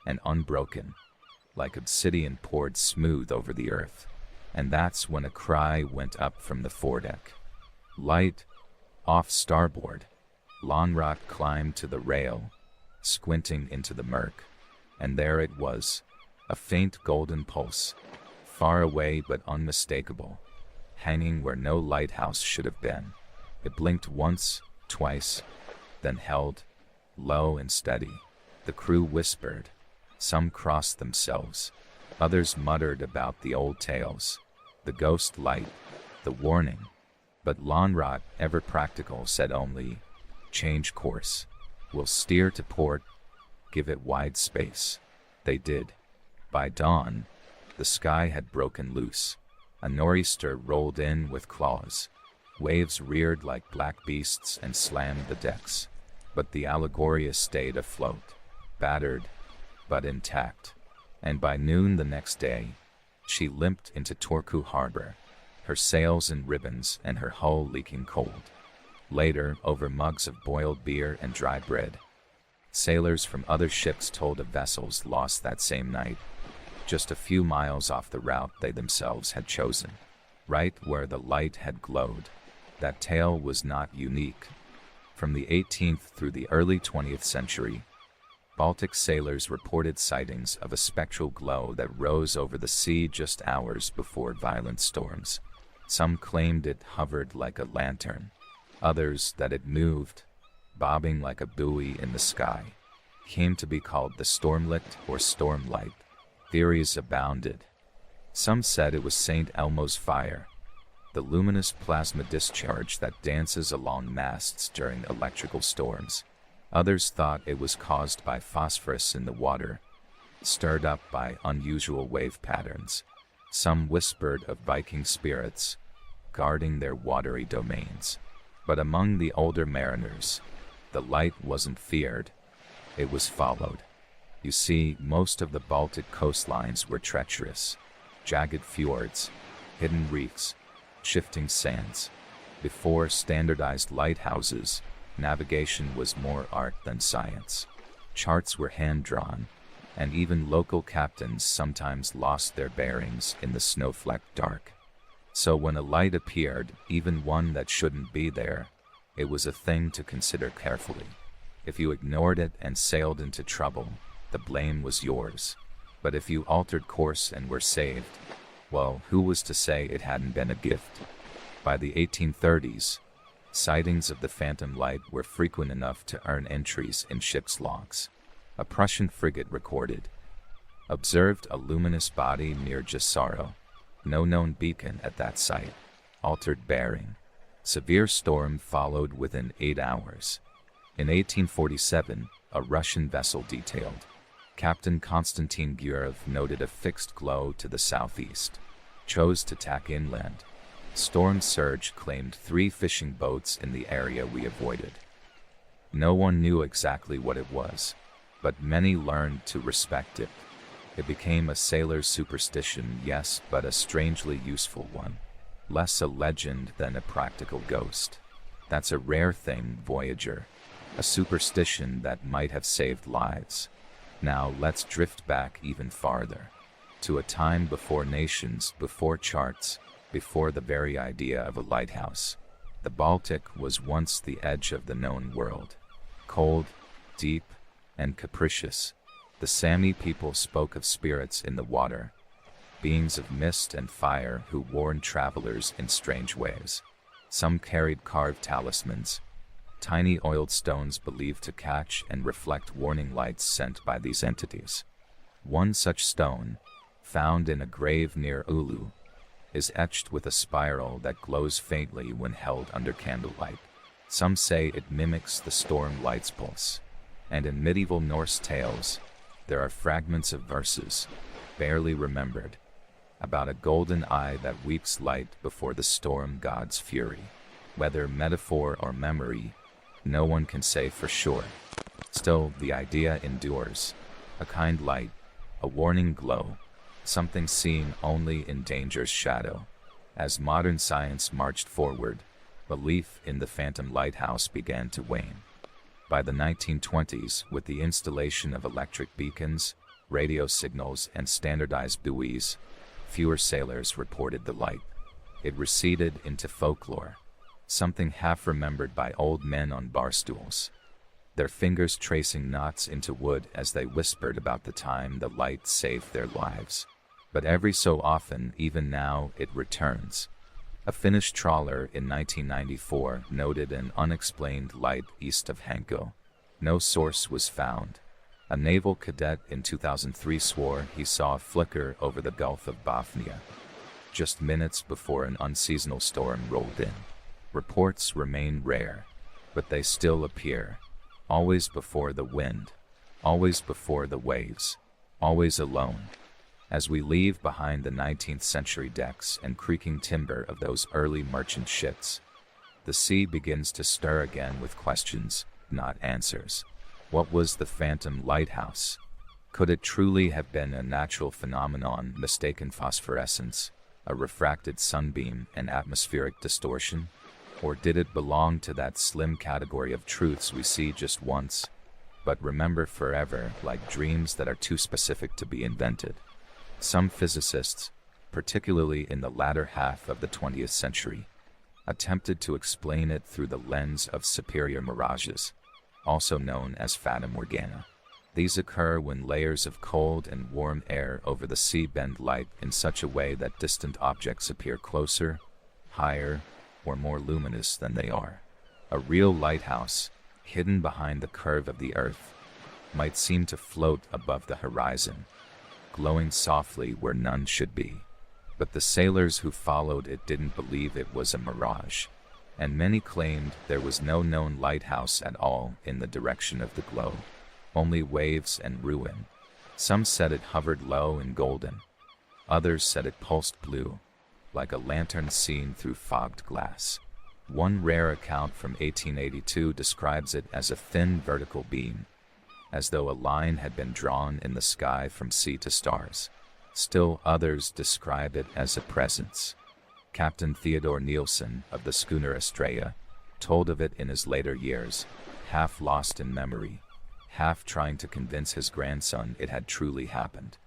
and unbroken, like obsidian poured smooth over the earth. And that's when a cry went up from the foredeck. Light, off starboard. Lonrot climbed to the rail, squinting into the murk, and there it was, a faint golden pulse, far away but unmistakable, hanging where no lighthouse should have been. It blinked once, twice, then held, low and steady. The crew whispered. Some crossed themselves. Others muttered about the old tales, the ghost light, the warning. But Lonrot, ever practical, said only, "Change course. We'll steer to port. Give it wide space." They did. By dawn, the sky had broken loose. A nor'easter rolled in with claws. Waves reared like black beasts and slammed the decks. But the Allegoria stayed afloat, battered, but intact. And by noon the next day, she limped into Turku harbor, her sails in ribbons and her hull leaking cold. Later, over mugs of boiled beer and dry bread, sailors from other ships told of vessels lost that same night, just a few miles off the route they themselves had chosen, right where the light had glowed. That tale was not unique. From the 18th through the early 20th century, Baltic sailors reported sightings of a spectral glow that rose over the sea just hours before violent storms. Some claimed it hovered like a lantern, others that it moved, bobbing like a buoy in the sky. Came to be called the stormlight or stormlight. Theories abounded. Some said it was St. Elmo's fire, the luminous plasma discharge that dances along masts during electrical storms. Others thought it was caused by phosphorus in the water, stirred up by unusual wave patterns. Some whispered of Viking spirits, guarding their watery domains. But among the older mariners, the light wasn't feared, it was followed. You see, most of the Baltic coastlines were treacherous, jagged fjords, hidden reefs, shifting sands. Before standardized lighthouses, navigation was more art than science. Charts were hand-drawn, and even local captains sometimes lost their bearings in the snowflecked dark. So when a light appeared, even one that shouldn't be there, it was a thing to consider carefully. If you ignored it and sailed into trouble, the blame was yours. But if you altered course and were saved, well, who was to say it hadn't been a gift? By the 1830s, sightings of the phantom light were frequent enough to earn entries in ship's logs. A Prussian frigate recorded, observed a luminous body near Gisaro. No known beacon at that site. Altered bearing. Severe storm followed within 8 hours. In 1847, a Russian vessel detailed. Captain Konstantin Gurov noted a fixed glow to the southeast. Chose to tack inland. Storm surge claimed 3 fishing boats in the area we avoided. No one knew exactly what it was, but many learned to respect it. It became a sailor's superstition, yes, but a strangely useful one. Less a legend than a practical ghost. That's a rare thing, Voyager. A superstition that might have saved lives. Now let's drift back even farther. To a time before nations, before charts, before the very idea of a lighthouse. The Baltic was once the edge of the known world. Cold, deep, and capricious. The Sami people spoke of spirits in the water, beings of mist and fire who warned travelers in strange ways. Some carried carved talismans, tiny oiled stones believed to catch and reflect warning lights sent by these entities. One such stone, found in a grave near Ulu, is etched with a spiral that glows faintly when held under candlelight. Some say it mimics the storm light's pulse. And in medieval Norse tales, there are fragments of verses, barely remembered, about a golden eye that weeps light before the storm god's fury. Whether metaphor or memory, no one can say for sure. Still, the idea endures. A kind light, a warning glow, something seen only in danger's shadow. As modern science marched forward, belief in the phantom lighthouse began to wane. By the 1920s, with the installation of electric beacons, radio signals, and standardized buoys, fewer sailors reported the light. It receded into folklore, something half remembered by old men on bar stools, their fingers tracing knots into wood as they whispered about the time the light saved their lives. But every so often, even now, it returns. A Finnish trawler in 1994 noted an unexplained light east of Hanko. No source was found. A naval cadet in 2003 swore he saw a flicker over the Gulf of Bothnia, just minutes before an unseasonal storm rolled in. Reports remain rare, but they still appear. Always before the wind, always before the waves, always alone. As we leave behind the 19th century decks and creaking timber of those early merchant ships, the sea begins to stir again with questions, not answers. What was the phantom lighthouse? Could it truly have been a natural phenomenon, mistaken phosphorescence, a refracted sunbeam, and atmospheric distortion? Or did it belong to that slim category of truths we see just once, but remember forever, like dreams that are too specific to be invented? Some physicists, particularly in the latter half of the 20th century, attempted to explain it through the lens of superior mirages, also known as Fata Morgana. These occur when layers of cold and warm air over the sea bend light in such a way that distant objects appear closer, higher, or more luminous than they are. A real lighthouse, hidden behind the curve of the earth, might seem to float above the horizon, glowing softly where none should be. But the sailors who followed it didn't believe it was a mirage, and many claimed there was no known lighthouse at all in the direction of the glow, only waves and ruin. Some said it hovered low and golden. Others said it pulsed blue, like a lantern seen through fogged glass. One rare account from 1882 describes it as a thin vertical beam, as though a line had been drawn in the sky from sea to stars. Still others describe it as a presence. Captain Theodore Nielsen of the schooner Estrella told of it in his later years, half lost in memory, half trying to convince his grandson it had truly happened.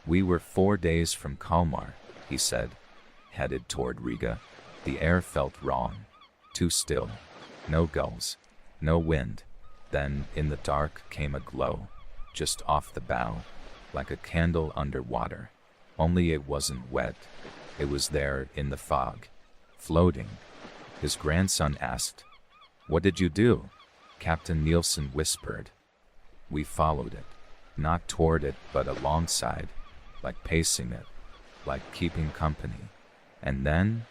"We were 4 days from Kalmar," he said, headed toward Riga. The air felt wrong. Too still. No gulls. No wind. Then, in the dark, came a glow. Just off the bow. Like a candle under water. Only it wasn't wet. It was there, in the fog. Floating. His grandson asked, "What did you do?" Captain Nielsen whispered. "We followed it. Not toward it, but alongside. Like pacing it. Like keeping company. And then,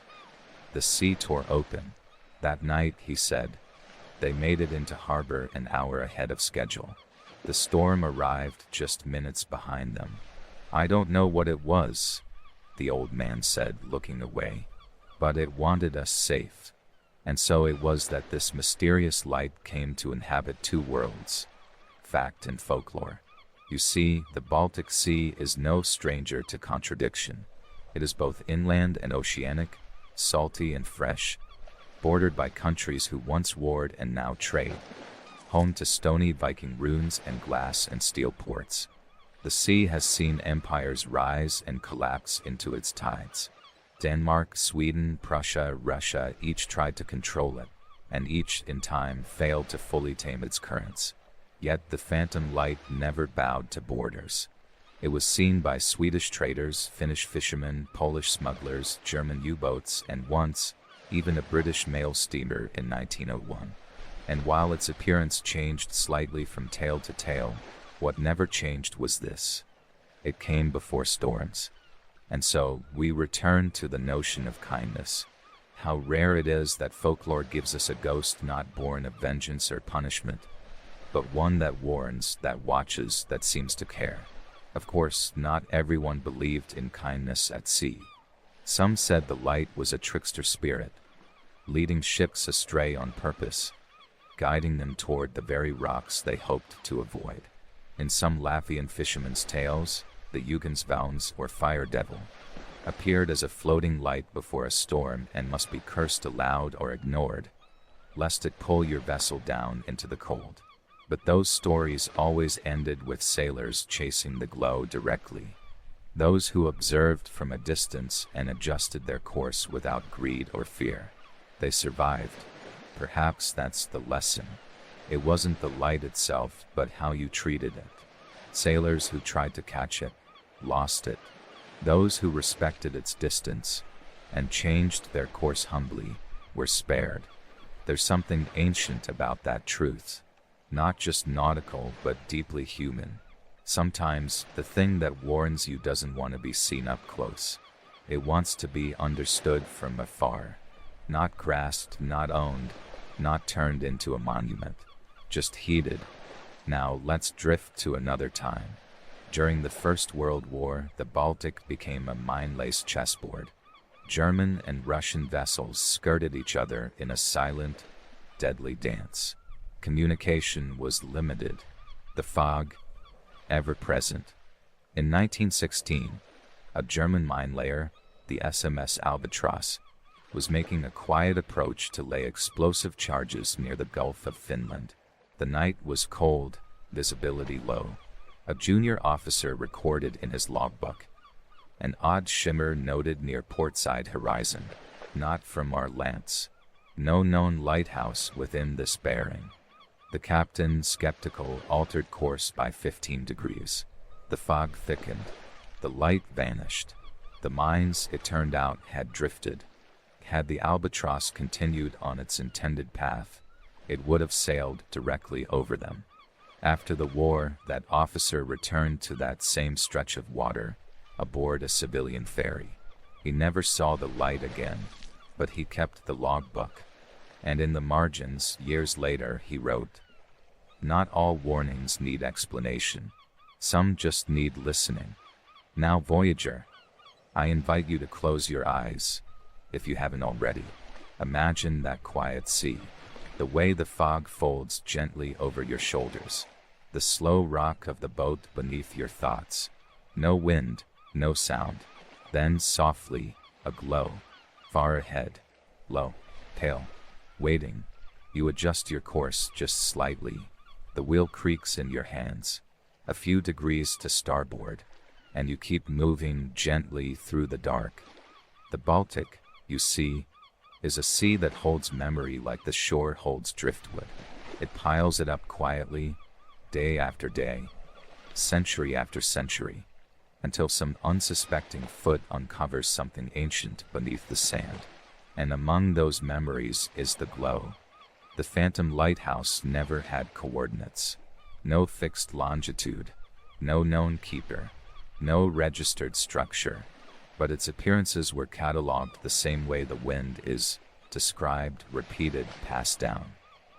the sea tore open. That night," he said, "they made it into harbor an hour ahead of schedule. The storm arrived just minutes behind them. I don't know what it was," the old man said, looking away, "but it wanted us safe. And so it was that this mysterious light came to inhabit two worlds. Fact and folklore. You see, the Baltic Sea is no stranger to contradiction. It is both inland and oceanic, salty and fresh, bordered by countries who once warred and now trade, home to stony Viking ruins and glass and steel ports. The sea has seen empires rise and collapse into its tides. Denmark, Sweden, Prussia, Russia each tried to control it, and each in time failed to fully tame its currents. Yet the phantom light never bowed to borders. It was seen by Swedish traders, Finnish fishermen, Polish smugglers, German U-boats, and once, even a British mail steamer in 1901. And while its appearance changed slightly from tale to tale, what never changed was this. It came before storms. And so, we return to the notion of kindness. How rare it is that folklore gives us a ghost not born of vengeance or punishment, but one that warns, that watches, that seems to care. Of course, not everyone believed in kindness at sea. Some said the light was a trickster spirit, leading ships astray on purpose, guiding them toward the very rocks they hoped to avoid. In some Latvian fishermen's tales, the Jugendsvans, or fire devil, appeared as a floating light before a storm and must be cursed aloud or ignored, lest it pull your vessel down into the cold. But those stories always ended with sailors chasing the glow directly. Those who observed from a distance and adjusted their course without greed or fear. They survived. Perhaps that's the lesson. It wasn't the light itself, but how you treated it. Sailors who tried to catch it, lost it. Those who respected its distance and changed their course humbly were spared. There's something ancient about that truth. Not just nautical, but deeply human. Sometimes, the thing that warns you doesn't want to be seen up close. It wants to be understood from afar. Not grasped, not owned, not turned into a monument. Just heeded. Now, let's drift to another time. During the First World War, the Baltic became a mine-laced chessboard. German and Russian vessels skirted each other in a silent, deadly dance. Communication was limited. The fog, ever present. In 1916, a German mine layer, the SMS Albatross, was making a quiet approach to lay explosive charges near the Gulf of Finland. The night was cold, visibility low. A junior officer recorded in his logbook. An odd shimmer noted near portside horizon. Not from our lance. No known lighthouse within this bearing. The captain, skeptical, altered course by 15 degrees. The fog thickened. The light vanished. The mines, it turned out, had drifted. Had the Albatross continued on its intended path, it would have sailed directly over them. After the war, that officer returned to that same stretch of water, aboard a civilian ferry. He never saw the light again, but he kept the logbook. And in the margins, years later, he wrote, "Not all warnings need explanation. Some just need listening." Now, Voyager, I invite you to close your eyes, if you haven't already. Imagine that quiet sea, the way the fog folds gently over your shoulders, the slow rock of the boat beneath your thoughts. No wind, no sound. Then softly, a glow, far ahead, low, pale. Waiting, you adjust your course just slightly. The wheel creaks in your hands, a few degrees to starboard, and you keep moving gently through the dark. The Baltic, you see, is a sea that holds memory like the shore holds driftwood. It piles it up quietly, day after day, century after century, until some unsuspecting foot uncovers something ancient beneath the sand. And among those memories is the glow. The phantom lighthouse never had coordinates. No fixed longitude, no known keeper, no registered structure, but its appearances were catalogued the same way the wind is described, repeated, passed down.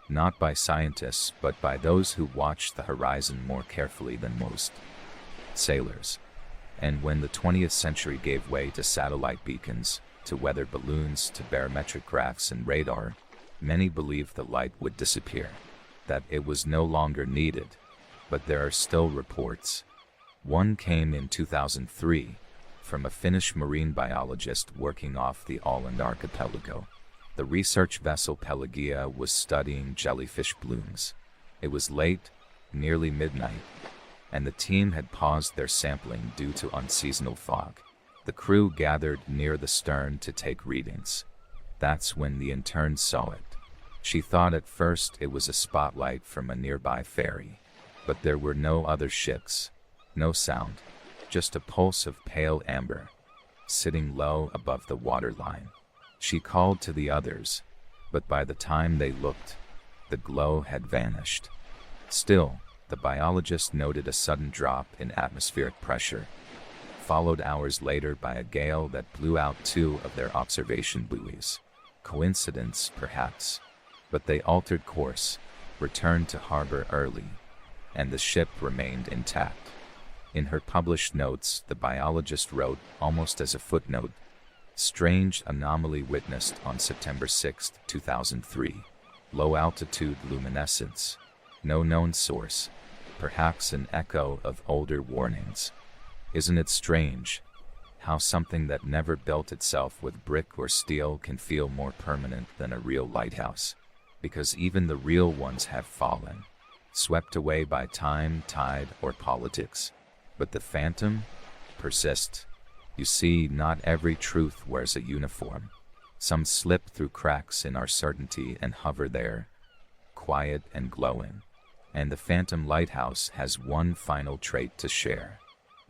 Not by scientists, but by those who watch the horizon more carefully than most. Sailors. And when the 20th century gave way to satellite beacons, to weather balloons, to barometric graphs and radar, many believed the light would disappear, that it was no longer needed. But there are still reports. One came in 2003 from a Finnish marine biologist working off the Åland archipelago. The research vessel Pelagia was studying jellyfish blooms. It was late, nearly midnight, and the team had paused their sampling due to unseasonal fog. The crew gathered near the stern to take readings. That's when the intern saw it. She thought at first it was a spotlight from a nearby ferry, but there were no other ships, no sound, just a pulse of pale amber, sitting low above the waterline. She called to the others, but by the time they looked, the glow had vanished. Still, the biologist noted a sudden drop in atmospheric pressure, followed hours later by a gale that blew out two of their observation buoys. Coincidence, perhaps, but they altered course, returned to harbor early, and the ship remained intact. In her published notes, the biologist wrote, almost as a footnote, "Strange anomaly witnessed on September 6, 2003. Low-altitude luminescence. No known source. Perhaps an echo of older warnings. Isn't it strange how something that never built itself with brick or steel can feel more permanent than a real lighthouse? Because even the real ones have fallen, swept away by time, tide, or politics. But the phantom persists. You see, not every truth wears a uniform. Some slip through cracks in our certainty and hover there, quiet and glowing. And the phantom lighthouse has one final trait to share.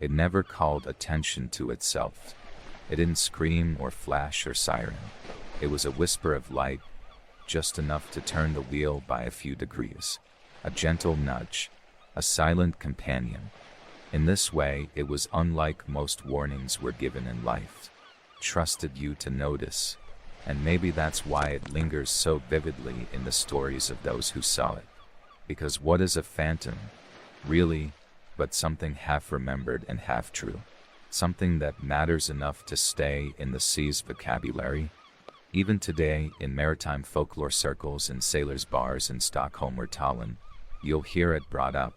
It never called attention to itself. It didn't scream or flash or siren. It was a whisper of light, just enough to turn the wheel by a few degrees. A gentle nudge, a silent companion. In this way, it was unlike most warnings we're given in life. Trusted you to notice, and maybe that's why it lingers so vividly in the stories of those who saw it. Because what is a phantom, really, but something half remembered and half true? Something that matters enough to stay in the sea's vocabulary? Even today, in maritime folklore circles and sailors' bars in Stockholm or Tallinn, you'll hear it brought up,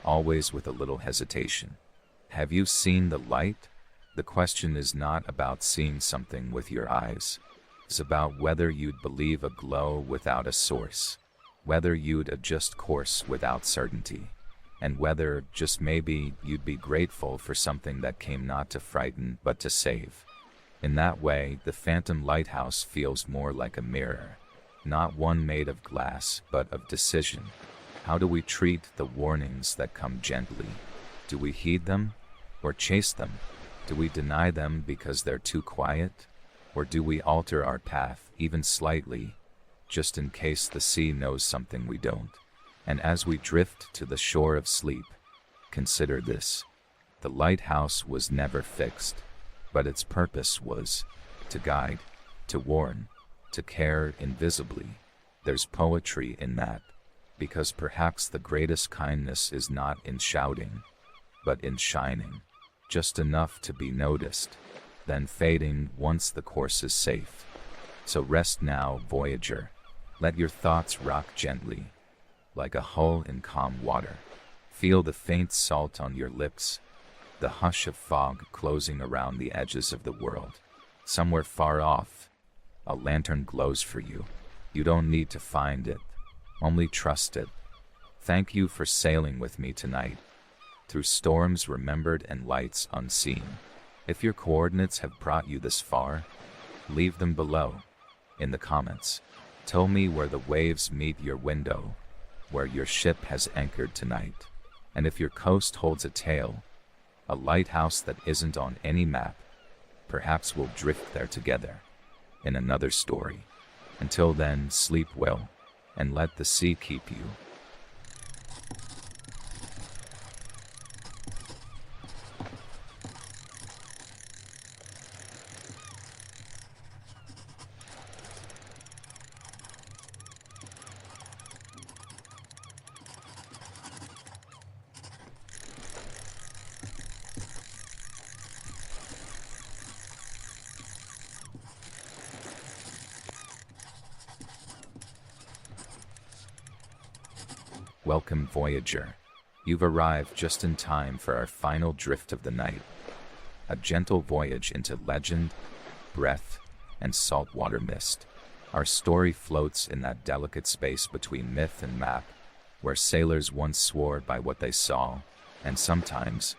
always with a little hesitation. Have you seen the light? The question is not about seeing something with your eyes. It's about whether you'd believe a glow without a source, whether you'd adjust course without certainty, and whether, just maybe, you'd be grateful for something that came not to frighten but to save. In that way, the phantom lighthouse feels more like a mirror, not one made of glass, but of decision. How do we treat the warnings that come gently? Do we heed them, or chase them? Do we deny them because they're too quiet? Or do we alter our path, even slightly, just in case the sea knows something we don't? And as we drift to the shore of sleep, consider this. The lighthouse was never fixed, but its purpose was to guide, to warn, to care invisibly. There's poetry in that, because perhaps the greatest kindness is not in shouting, but in shining, just enough to be noticed, then fading once the course is safe. So rest now, voyager. Let your thoughts rock gently, like a hull in calm water. Feel the faint salt on your lips, the hush of fog closing around the edges of the world. Somewhere far off, a lantern glows for you. You don't need to find it, only trust it. Thank you for sailing with me tonight, through storms remembered and lights unseen. If your coordinates have brought you this far, Leave them below, in the comments. Tell me where the waves meet your window, where your ship has anchored tonight, and if your coast holds a tale, a lighthouse that isn't on any map. Perhaps we'll drift there together, in another story. Until then, sleep well, and let the sea keep you. Welcome, Voyager. You've arrived just in time for our final drift of the night. A gentle voyage into legend, breath, and saltwater mist. Our story floats in that delicate space between myth and map, where sailors once swore by what they saw, and sometimes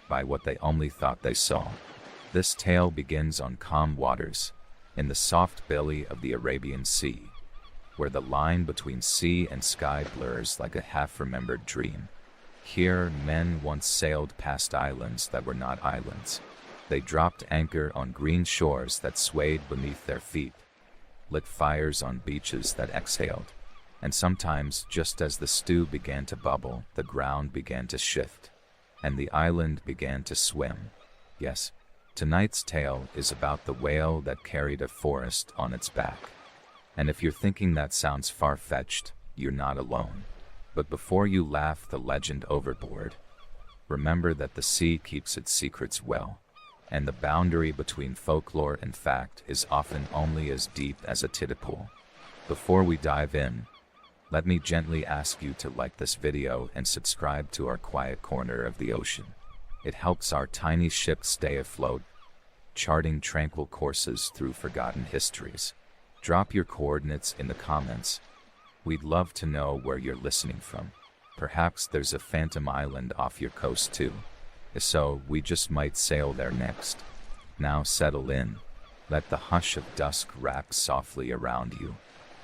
by what they only thought they saw. This tale begins on calm waters, in the soft belly of the Arabian Sea, where the line between sea and sky blurs like a half-remembered dream. Here, men once sailed past islands that were not islands. They dropped anchor on green shores that swayed beneath their feet, lit fires on beaches that exhaled, and sometimes, just as the stew began to bubble, the ground began to shift, and the island began to swim. Yes, tonight's tale is about the whale that carried a forest on its back. And if you're thinking that sounds far-fetched, you're not alone. But before you laugh the legend overboard, remember that the sea keeps its secrets well, and the boundary between folklore and fact is often only as deep as a tide pool. Before we dive in, let me gently ask you to like this video and subscribe to our quiet corner of the ocean. It helps our tiny ship stay afloat, charting tranquil courses through forgotten histories. Drop your coordinates in the comments. We'd love to know where you're listening from. Perhaps there's a phantom island off your coast too. If so, we just might sail there next. Now settle in. Let the hush of dusk wrap softly around you.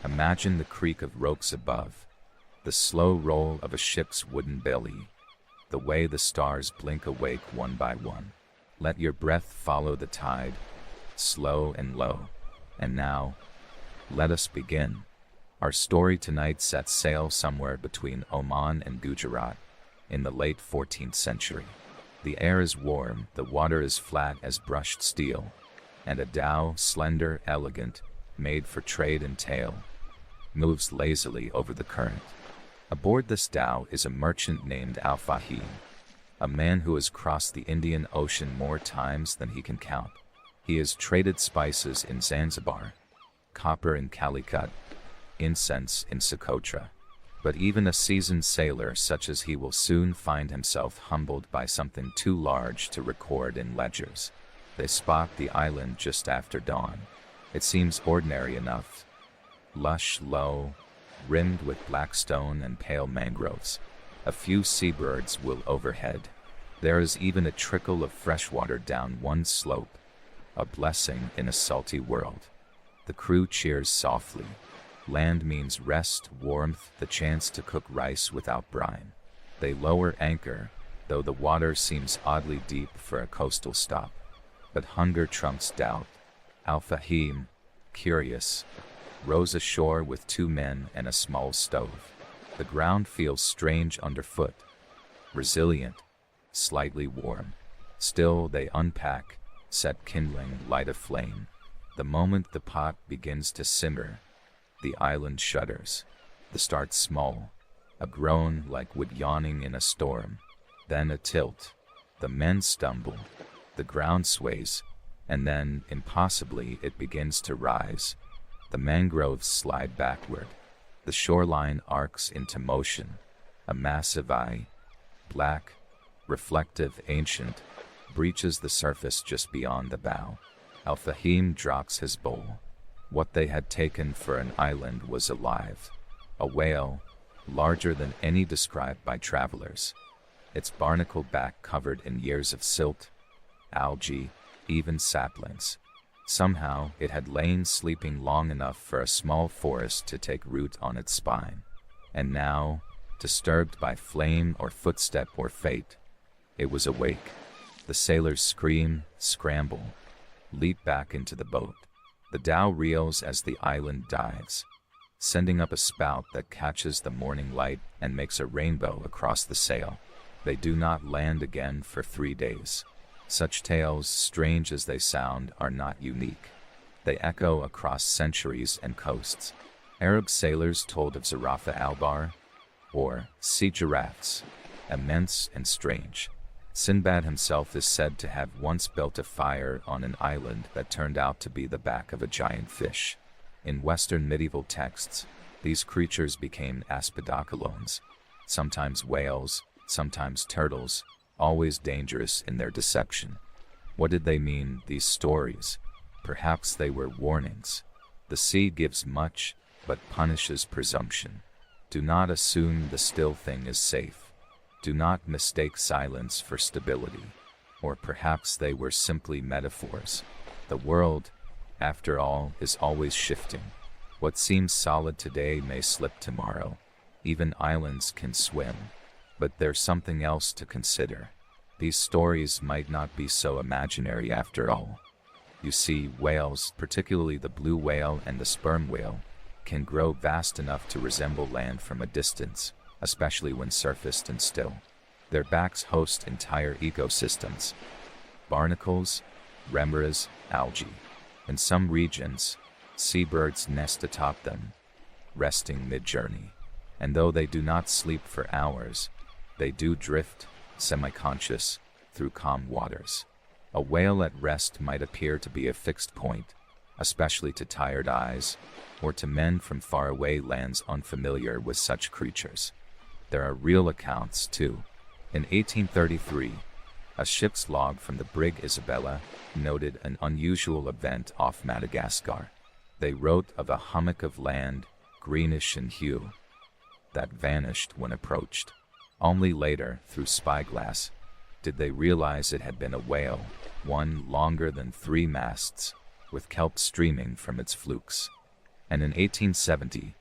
Imagine the creak of ropes above, the slow roll of a ship's wooden belly, the way the stars blink awake one by one. Let your breath follow the tide, slow and low. And now, let us begin. Our story tonight sets sail somewhere between Oman and Gujarat, in the late 14th century. The air is warm, the water is flat as brushed steel, and a dhow, slender, elegant, made for trade and tail, moves lazily over the current. Aboard this dhow is a merchant named Al-Fahim, a man who has crossed the Indian Ocean more times than he can count. He has traded spices in Zanzibar, copper in Calicut, incense in Socotra. But even a seasoned sailor such as he will soon find himself humbled by something too large to record in ledgers. They spot the island just after dawn. It seems ordinary enough. Lush, low, rimmed with black stone and pale mangroves. A few seabirds will overhead. There is even a trickle of fresh water down one slope, a blessing in a salty world. The crew cheers softly. Land means rest, warmth, the chance to cook rice without brine. They lower anchor, though the water seems oddly deep for a coastal stop. But hunger trumps doubt. Al-Fahim, curious, rows ashore with 2 men and a small stove. The ground feels strange underfoot, resilient, slightly warm. Still they unpack, set kindling, light a flame. The moment the pot begins to simmer, the island shudders. The start small, a groan like wood yawning in a storm, then a tilt. The men stumble, the ground sways, and then, impossibly, it begins to rise. The mangroves slide backward. The shoreline arcs into motion. A massive eye, black, reflective, ancient, breaches the surface just beyond the bow. Al-Fahim drops his bowl. What they had taken for an island was alive. A whale, larger than any described by travelers. Its barnacle back covered in years of silt, algae, even saplings. Somehow, it had lain sleeping long enough for a small forest to take root on its spine. And now, disturbed by flame or footstep or fate, it was awake. The sailors scream, scramble, leap back into the boat. The dhow reels as the island dives, sending up a spout that catches the morning light and makes a rainbow across the sail. They do not land again for 3 days. Such tales, strange as they sound, are not unique. They echo across centuries and coasts. Arab sailors told of Zarafa al-Bahr, or sea giraffes, immense and strange. Sinbad himself is said to have once built a fire on an island that turned out to be the back of a giant fish. In Western medieval texts, these creatures became aspidocolones, sometimes whales, sometimes turtles, always dangerous in their deception. What did they mean, these stories? Perhaps they were warnings. The sea gives much, but punishes presumption. Do not assume the still thing is safe. Do not mistake silence for stability. Or perhaps they were simply metaphors. The world, after all, is always shifting. What seems solid today may slip tomorrow. Even islands can swim. But there's something else to consider. These stories might not be so imaginary after all. You see, whales, particularly the blue whale and the sperm whale, can grow vast enough to resemble land from a distance, especially when surfaced and still. Their backs host entire ecosystems. Barnacles, remeras, algae. In some regions, seabirds nest atop them, resting mid-journey. And though they do not sleep for hours, they do drift, semi-conscious, through calm waters. A whale at rest might appear to be a fixed point, especially to tired eyes, or to men from faraway lands unfamiliar with such creatures. There are real accounts, too. In 1833, a ship's log from the brig Isabella noted an unusual event off Madagascar. They wrote of a hummock of land, greenish in hue, that vanished when approached. Only later, through spyglass, did they realize it had been a whale, one longer than 3 masts, with kelp streaming from its flukes. And in 1870,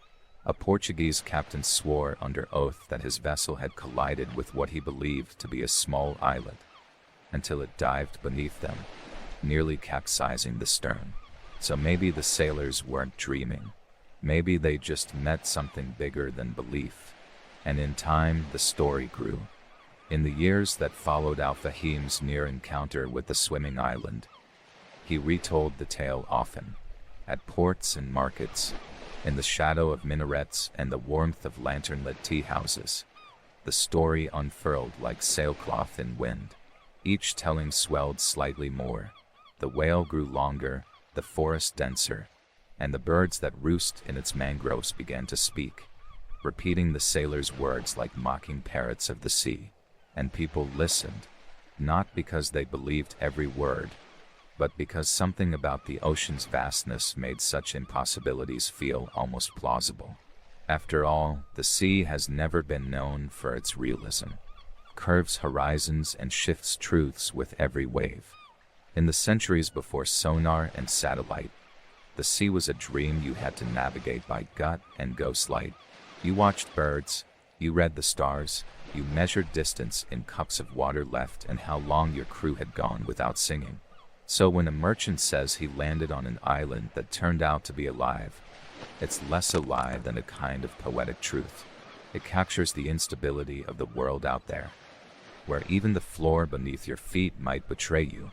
a Portuguese captain swore under oath that his vessel had collided with what he believed to be a small islet, until it dived beneath them, nearly capsizing the stern. So maybe the sailors weren't dreaming. Maybe they just met something bigger than belief. And in time, the story grew. In the years that followed Al-Fahim's near encounter with the swimming island, he retold the tale often, at ports and markets, in the shadow of minarets and the warmth of lantern-lit tea houses. The story unfurled like sailcloth in wind. Each telling swelled slightly more. The whale grew longer, the forest denser, and the birds that roost in its mangroves began to speak, repeating the sailors' words like mocking parrots of the sea. And people listened, not because they believed every word, but because something about the ocean's vastness made such impossibilities feel almost plausible. After all, the sea has never been known for its realism. Curves horizons and shifts truths with every wave. In the centuries before sonar and satellite, the sea was a dream you had to navigate by gut and ghostlight. You watched birds, you read the stars, you measured distance in cups of water left and how long your crew had gone without singing. So when a merchant says he landed on an island that turned out to be alive, it's less a lie than a kind of poetic truth. It captures the instability of the world out there, where even the floor beneath your feet might betray you,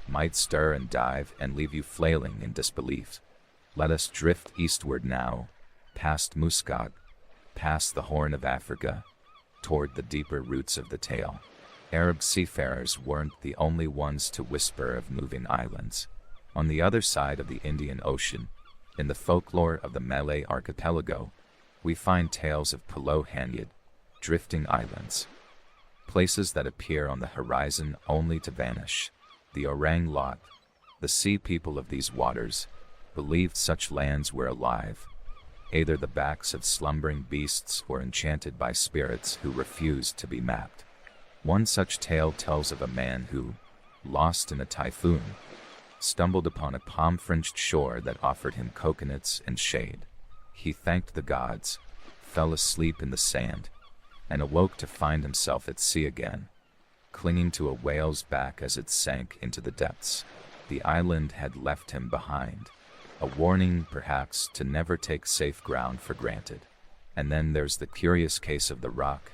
might stir and dive and leave you flailing in disbelief. Let us drift eastward now, past Muscat, past the Horn of Africa, toward the deeper roots of the tale. Arab seafarers weren't the only ones to whisper of moving islands. On the other side of the Indian Ocean, in the folklore of the Malay archipelago, we find tales of Pulau Hanyut, drifting islands, places that appear on the horizon only to vanish. The Orang Lot, the sea people of these waters, believed such lands were alive, either the backs of slumbering beasts or enchanted by spirits who refused to be mapped. One such tale tells of a man who, lost in a typhoon, stumbled upon a palm-fringed shore that offered him coconuts and shade. He thanked the gods, fell asleep in the sand, and awoke to find himself at sea again, clinging to a whale's back as it sank into the depths. The island had left him behind, a warning perhaps to never take safe ground for granted. And then there's the curious case of the roc,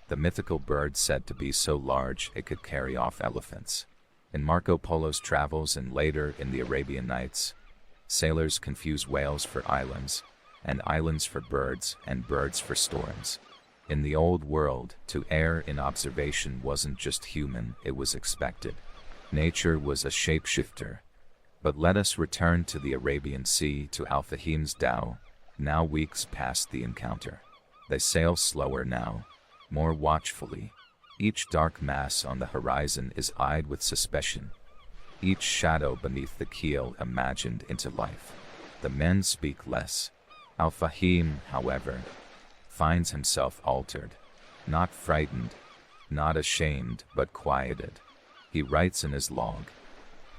the mythical bird said to be so large it could carry off elephants. In Marco Polo's travels and later in the Arabian Nights, sailors confuse whales for islands, and islands for birds, and birds for storms. In the old world, to err in observation wasn't just human, it was expected. Nature was a shapeshifter. But let us return to the Arabian Sea, to Al-Fahim's dhow, now weeks past the encounter. They sail slower now, more watchfully. Each dark mass on the horizon is eyed with suspicion, each shadow beneath the keel imagined into life. The men speak less. Al-Fahim, however, finds himself altered, not frightened, not ashamed, but quieted. He writes in his log,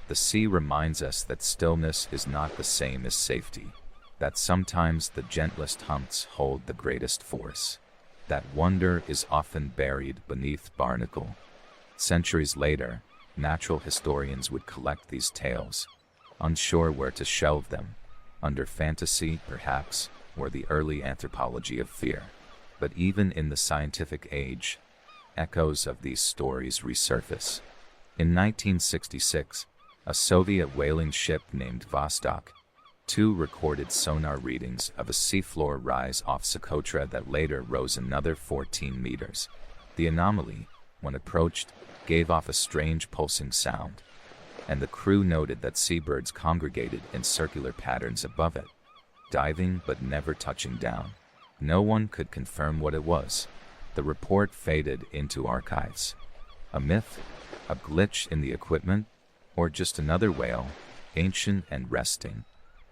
"The sea reminds us that stillness is not the same as safety, that sometimes the gentlest humps hold the greatest force, that wonder is often buried beneath barnacle." Centuries later, natural historians would collect these tales, unsure where to shelve them, under fantasy, perhaps, or the early anthropology of fear. But even in the scientific age, echoes of these stories resurface. In 1966, a Soviet whaling ship named Vostok 2 recorded sonar readings of a seafloor rise off Socotra that later rose another 14 meters. The anomaly, when approached, gave off a strange pulsing sound, and the crew noted that seabirds congregated in circular patterns above it, diving but never touching down. No one could confirm what it was. The report faded into archives. A myth? A glitch in the equipment? Or just another whale, ancient and resting,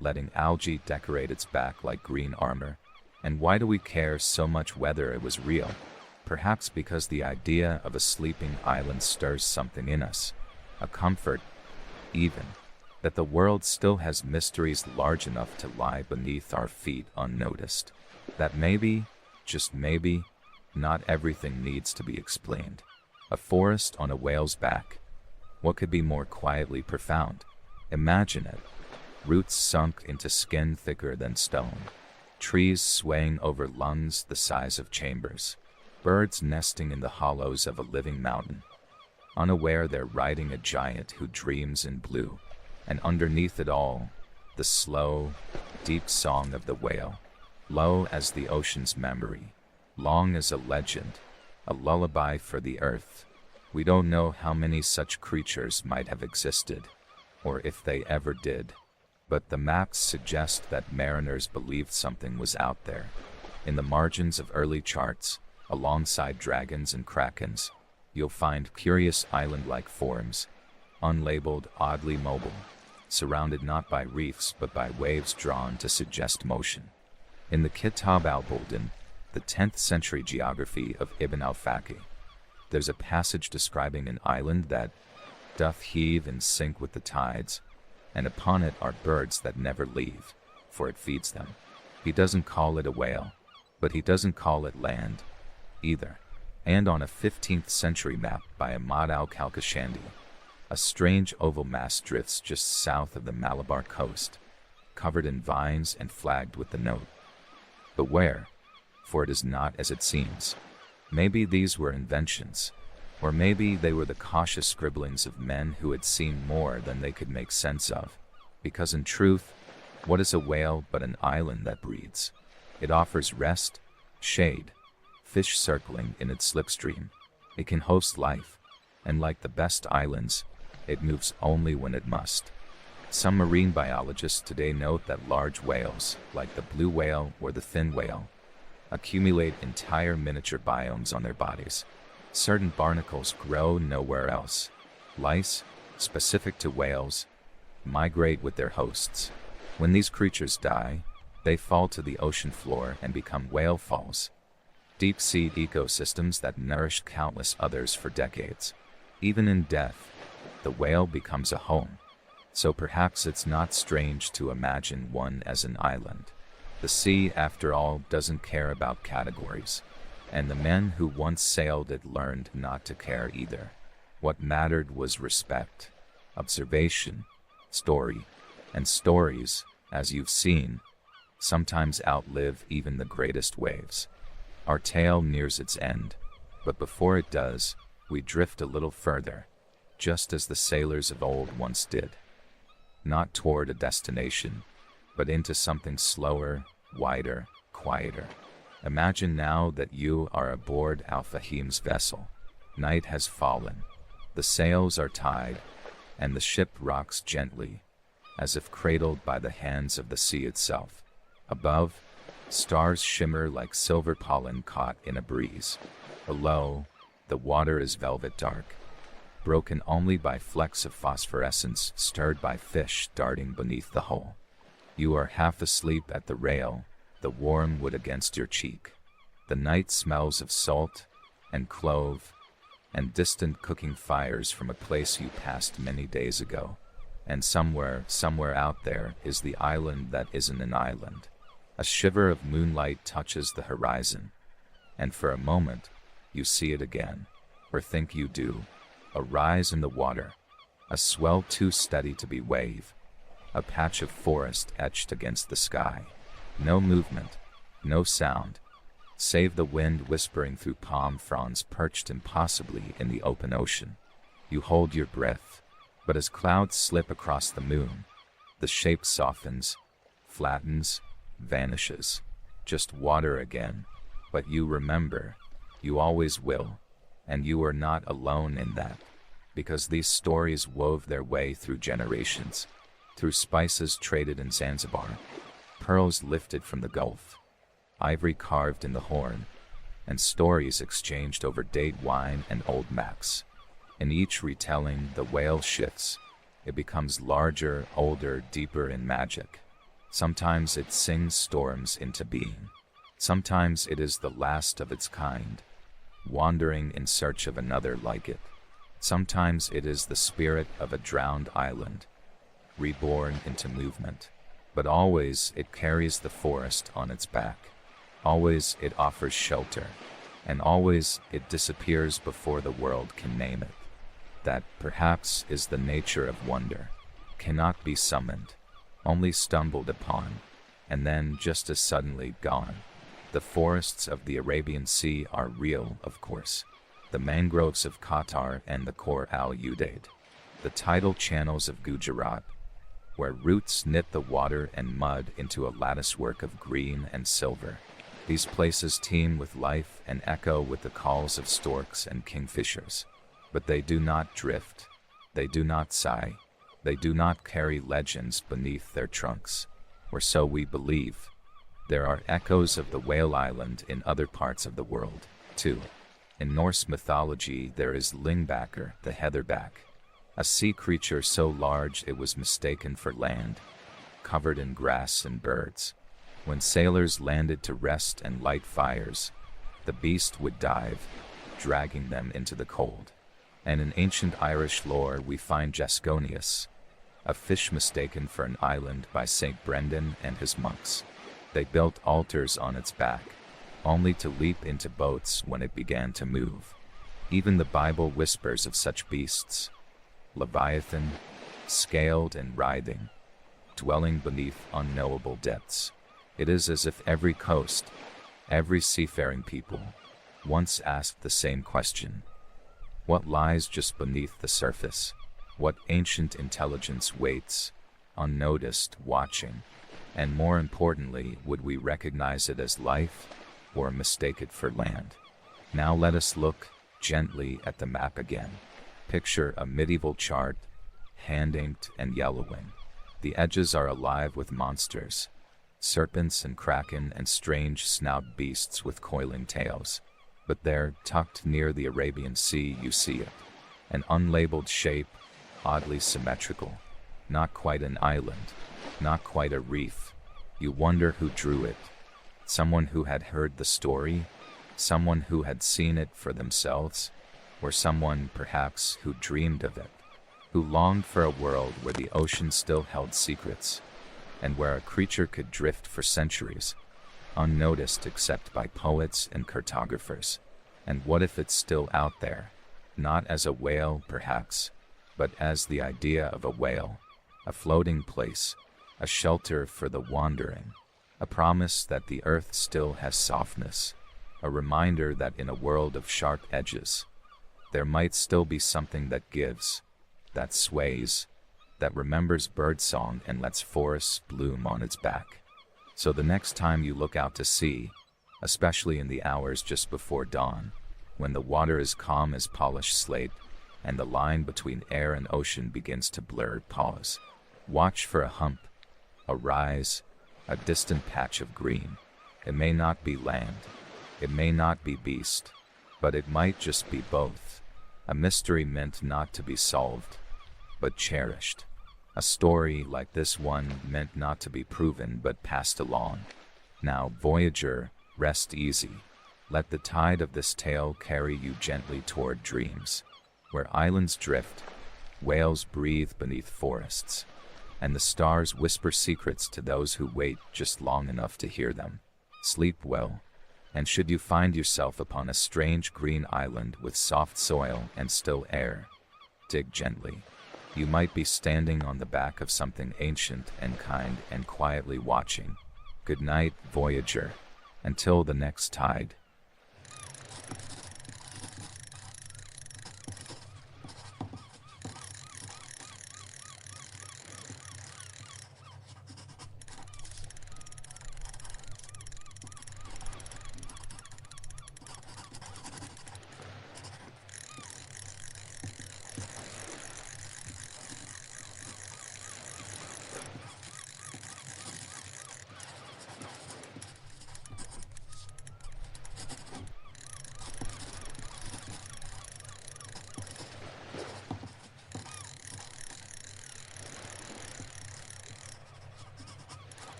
letting algae decorate its back like green armor? And why do we care so much whether it was real? Perhaps because the idea of a sleeping island stirs something in us, a comfort, even, that the world still has mysteries large enough to lie beneath our feet unnoticed. That maybe, just maybe, not everything needs to be explained. A forest on a whale's back. What could be more quietly profound? Imagine it. Roots sunk into skin thicker than stone. Trees swaying over lungs the size of chambers. Birds nesting in the hollows of a living mountain. Unaware they're riding a giant who dreams in blue. And underneath it all, the slow, deep song of the whale. Low as the ocean's memory. Long as a legend. A lullaby for the earth. We don't know how many such creatures might have existed, or if they ever did. But the maps suggest that mariners believed something was out there. In the margins of early charts, alongside dragons and krakens, you'll find curious island-like forms, unlabeled, oddly mobile, surrounded not by reefs but by waves drawn to suggest motion. In the Kitab al-Buldan, the 10th century geography of Ibn al-Faqih, there's a passage describing an island that doth heave and sink with the tides, and upon it are birds that never leave, for it feeds them. He doesn't call it a whale, but he doesn't call it land either. And on a 15th century map by Ahmad al-Kalkashandi, a strange oval mass drifts just south of the Malabar coast, covered in vines and flagged with the note, "Beware, for it is not as it seems." Maybe these were inventions, or maybe they were the cautious scribblings of men who had seen more than they could make sense of. Because in truth, what is a whale but an island that breathes? It offers rest, shade, fish circling in its slipstream. It can host life, and like the best islands, it moves only when it must. Some marine biologists today note that large whales, like the blue whale or the fin whale, accumulate entire miniature biomes on their bodies. Certain barnacles grow nowhere else. Lice, specific to whales, migrate with their hosts. When these creatures die, they fall to the ocean floor and become whale falls, deep-sea ecosystems that nourished countless others for decades. Even in death, the whale becomes a home. So perhaps it's not strange to imagine one as an island. The sea, after all, doesn't care about categories, and the men who once sailed it learned not to care either. What mattered was respect, observation, story, and stories, as you've seen, sometimes outlive even the greatest waves. Our tale nears its end, but before it does, we drift a little further, just as the sailors of old once did. Not toward a destination, but into something slower, wider, quieter. Imagine now that you are aboard Al-Fahim's vessel. Night has fallen, the sails are tied, and the ship rocks gently, as if cradled by the hands of the sea itself. Above, stars shimmer like silver pollen caught in a breeze. Below, the water is velvet dark, broken only by flecks of phosphorescence stirred by fish darting beneath the hull. You are half asleep at the rail, the warm wood against your cheek. The night smells of salt and clove and distant cooking fires from a place you passed many days ago. And somewhere out there is the island that isn't an island. A shiver of moonlight touches the horizon, and for a moment, you see it again, or think you do. A rise in the water, a swell too steady to be wave, a patch of forest etched against the sky. No movement, no sound, save the wind whispering through palm fronds perched impossibly in the open ocean. You hold your breath, but as clouds slip across the moon, the shape softens, flattens, vanishes. Just water again. But you remember, you always will, and you are not alone in that, because these stories wove their way through generations, through spices traded in Zanzibar, pearls lifted from the Gulf, ivory carved in the Horn, and stories exchanged over date wine and old maps. In each retelling, the whale shifts. It becomes larger, older, deeper in magic. Sometimes it sings storms into being. Sometimes it is the last of its kind, wandering in search of another like it. Sometimes it is the spirit of a drowned island, reborn into movement. But always it carries the forest on its back. Always it offers shelter, and always it disappears before the world can name it. That, perhaps, is the nature of wonder. Cannot be summoned, only stumbled upon, and then just as suddenly gone. The forests of the Arabian Sea are real, of course. The mangroves of Qatar and the Khor al-Udaid. The tidal channels of Gujarat, where roots knit the water and mud into a latticework of green and silver. These places teem with life and echo with the calls of storks and kingfishers. But they do not drift. They do not sigh. They do not carry legends beneath their trunks. Or so we believe. There are echoes of the whale island in other parts of the world, too. In Norse mythology, there is Lingbacker, the heatherback, a sea creature so large it was mistaken for land, covered in grass and birds. When sailors landed to rest and light fires, the beast would dive, dragging them into the cold. And in ancient Irish lore we find Jasconius, a fish mistaken for an island by St. Brendan and his monks. They built altars on its back, only to leap into boats when it began to move. Even the Bible whispers of such beasts, Leviathan, scaled and writhing, dwelling beneath unknowable depths. It is as if every coast, every seafaring people, once asked the same question. What lies just beneath the surface? What ancient intelligence waits, unnoticed, watching? And more importantly, would we recognize it as life or mistake it for land? Now let us look gently at the map again. Picture a medieval chart, hand-inked and yellowing. The edges are alive with monsters, serpents and kraken and strange snout beasts with coiling tails. But there, tucked near the Arabian Sea, you see it. An unlabeled shape, oddly symmetrical. Not quite an island, not quite a reef. You wonder who drew it. Someone who had heard the story? Someone who had seen it for themselves? Or someone, perhaps, who dreamed of it? who longed for a world where the ocean still held secrets, and where a creature could drift for centuries, unnoticed except by poets and cartographers. And what if it's still out there, not as a whale perhaps, but as the idea of a whale, a floating place, a shelter for the wandering, a promise that the earth still has softness, a reminder that in a world of sharp edges, there might still be something that gives, that sways, that remembers birdsong and lets forests bloom on its back. So the next time you look out to sea, especially in the hours just before dawn, when the water is calm as polished slate, and the line between air and ocean begins to blur, pause. Watch for a hump, a rise, a distant patch of green. It may not be land, it may not be beast, but it might just be both. A mystery meant not to be solved, but cherished. A story like this one meant not to be proven but passed along. Now, voyager, rest easy. Let the tide of this tale carry you gently toward dreams, where islands drift, whales breathe beneath forests, and the stars whisper secrets to those who wait just long enough to hear them. Sleep well, and should you find yourself upon a strange green island with soft soil and still air, dig gently. You might be standing on the back of something ancient and kind and quietly watching. Good night, voyager. Until the next tide.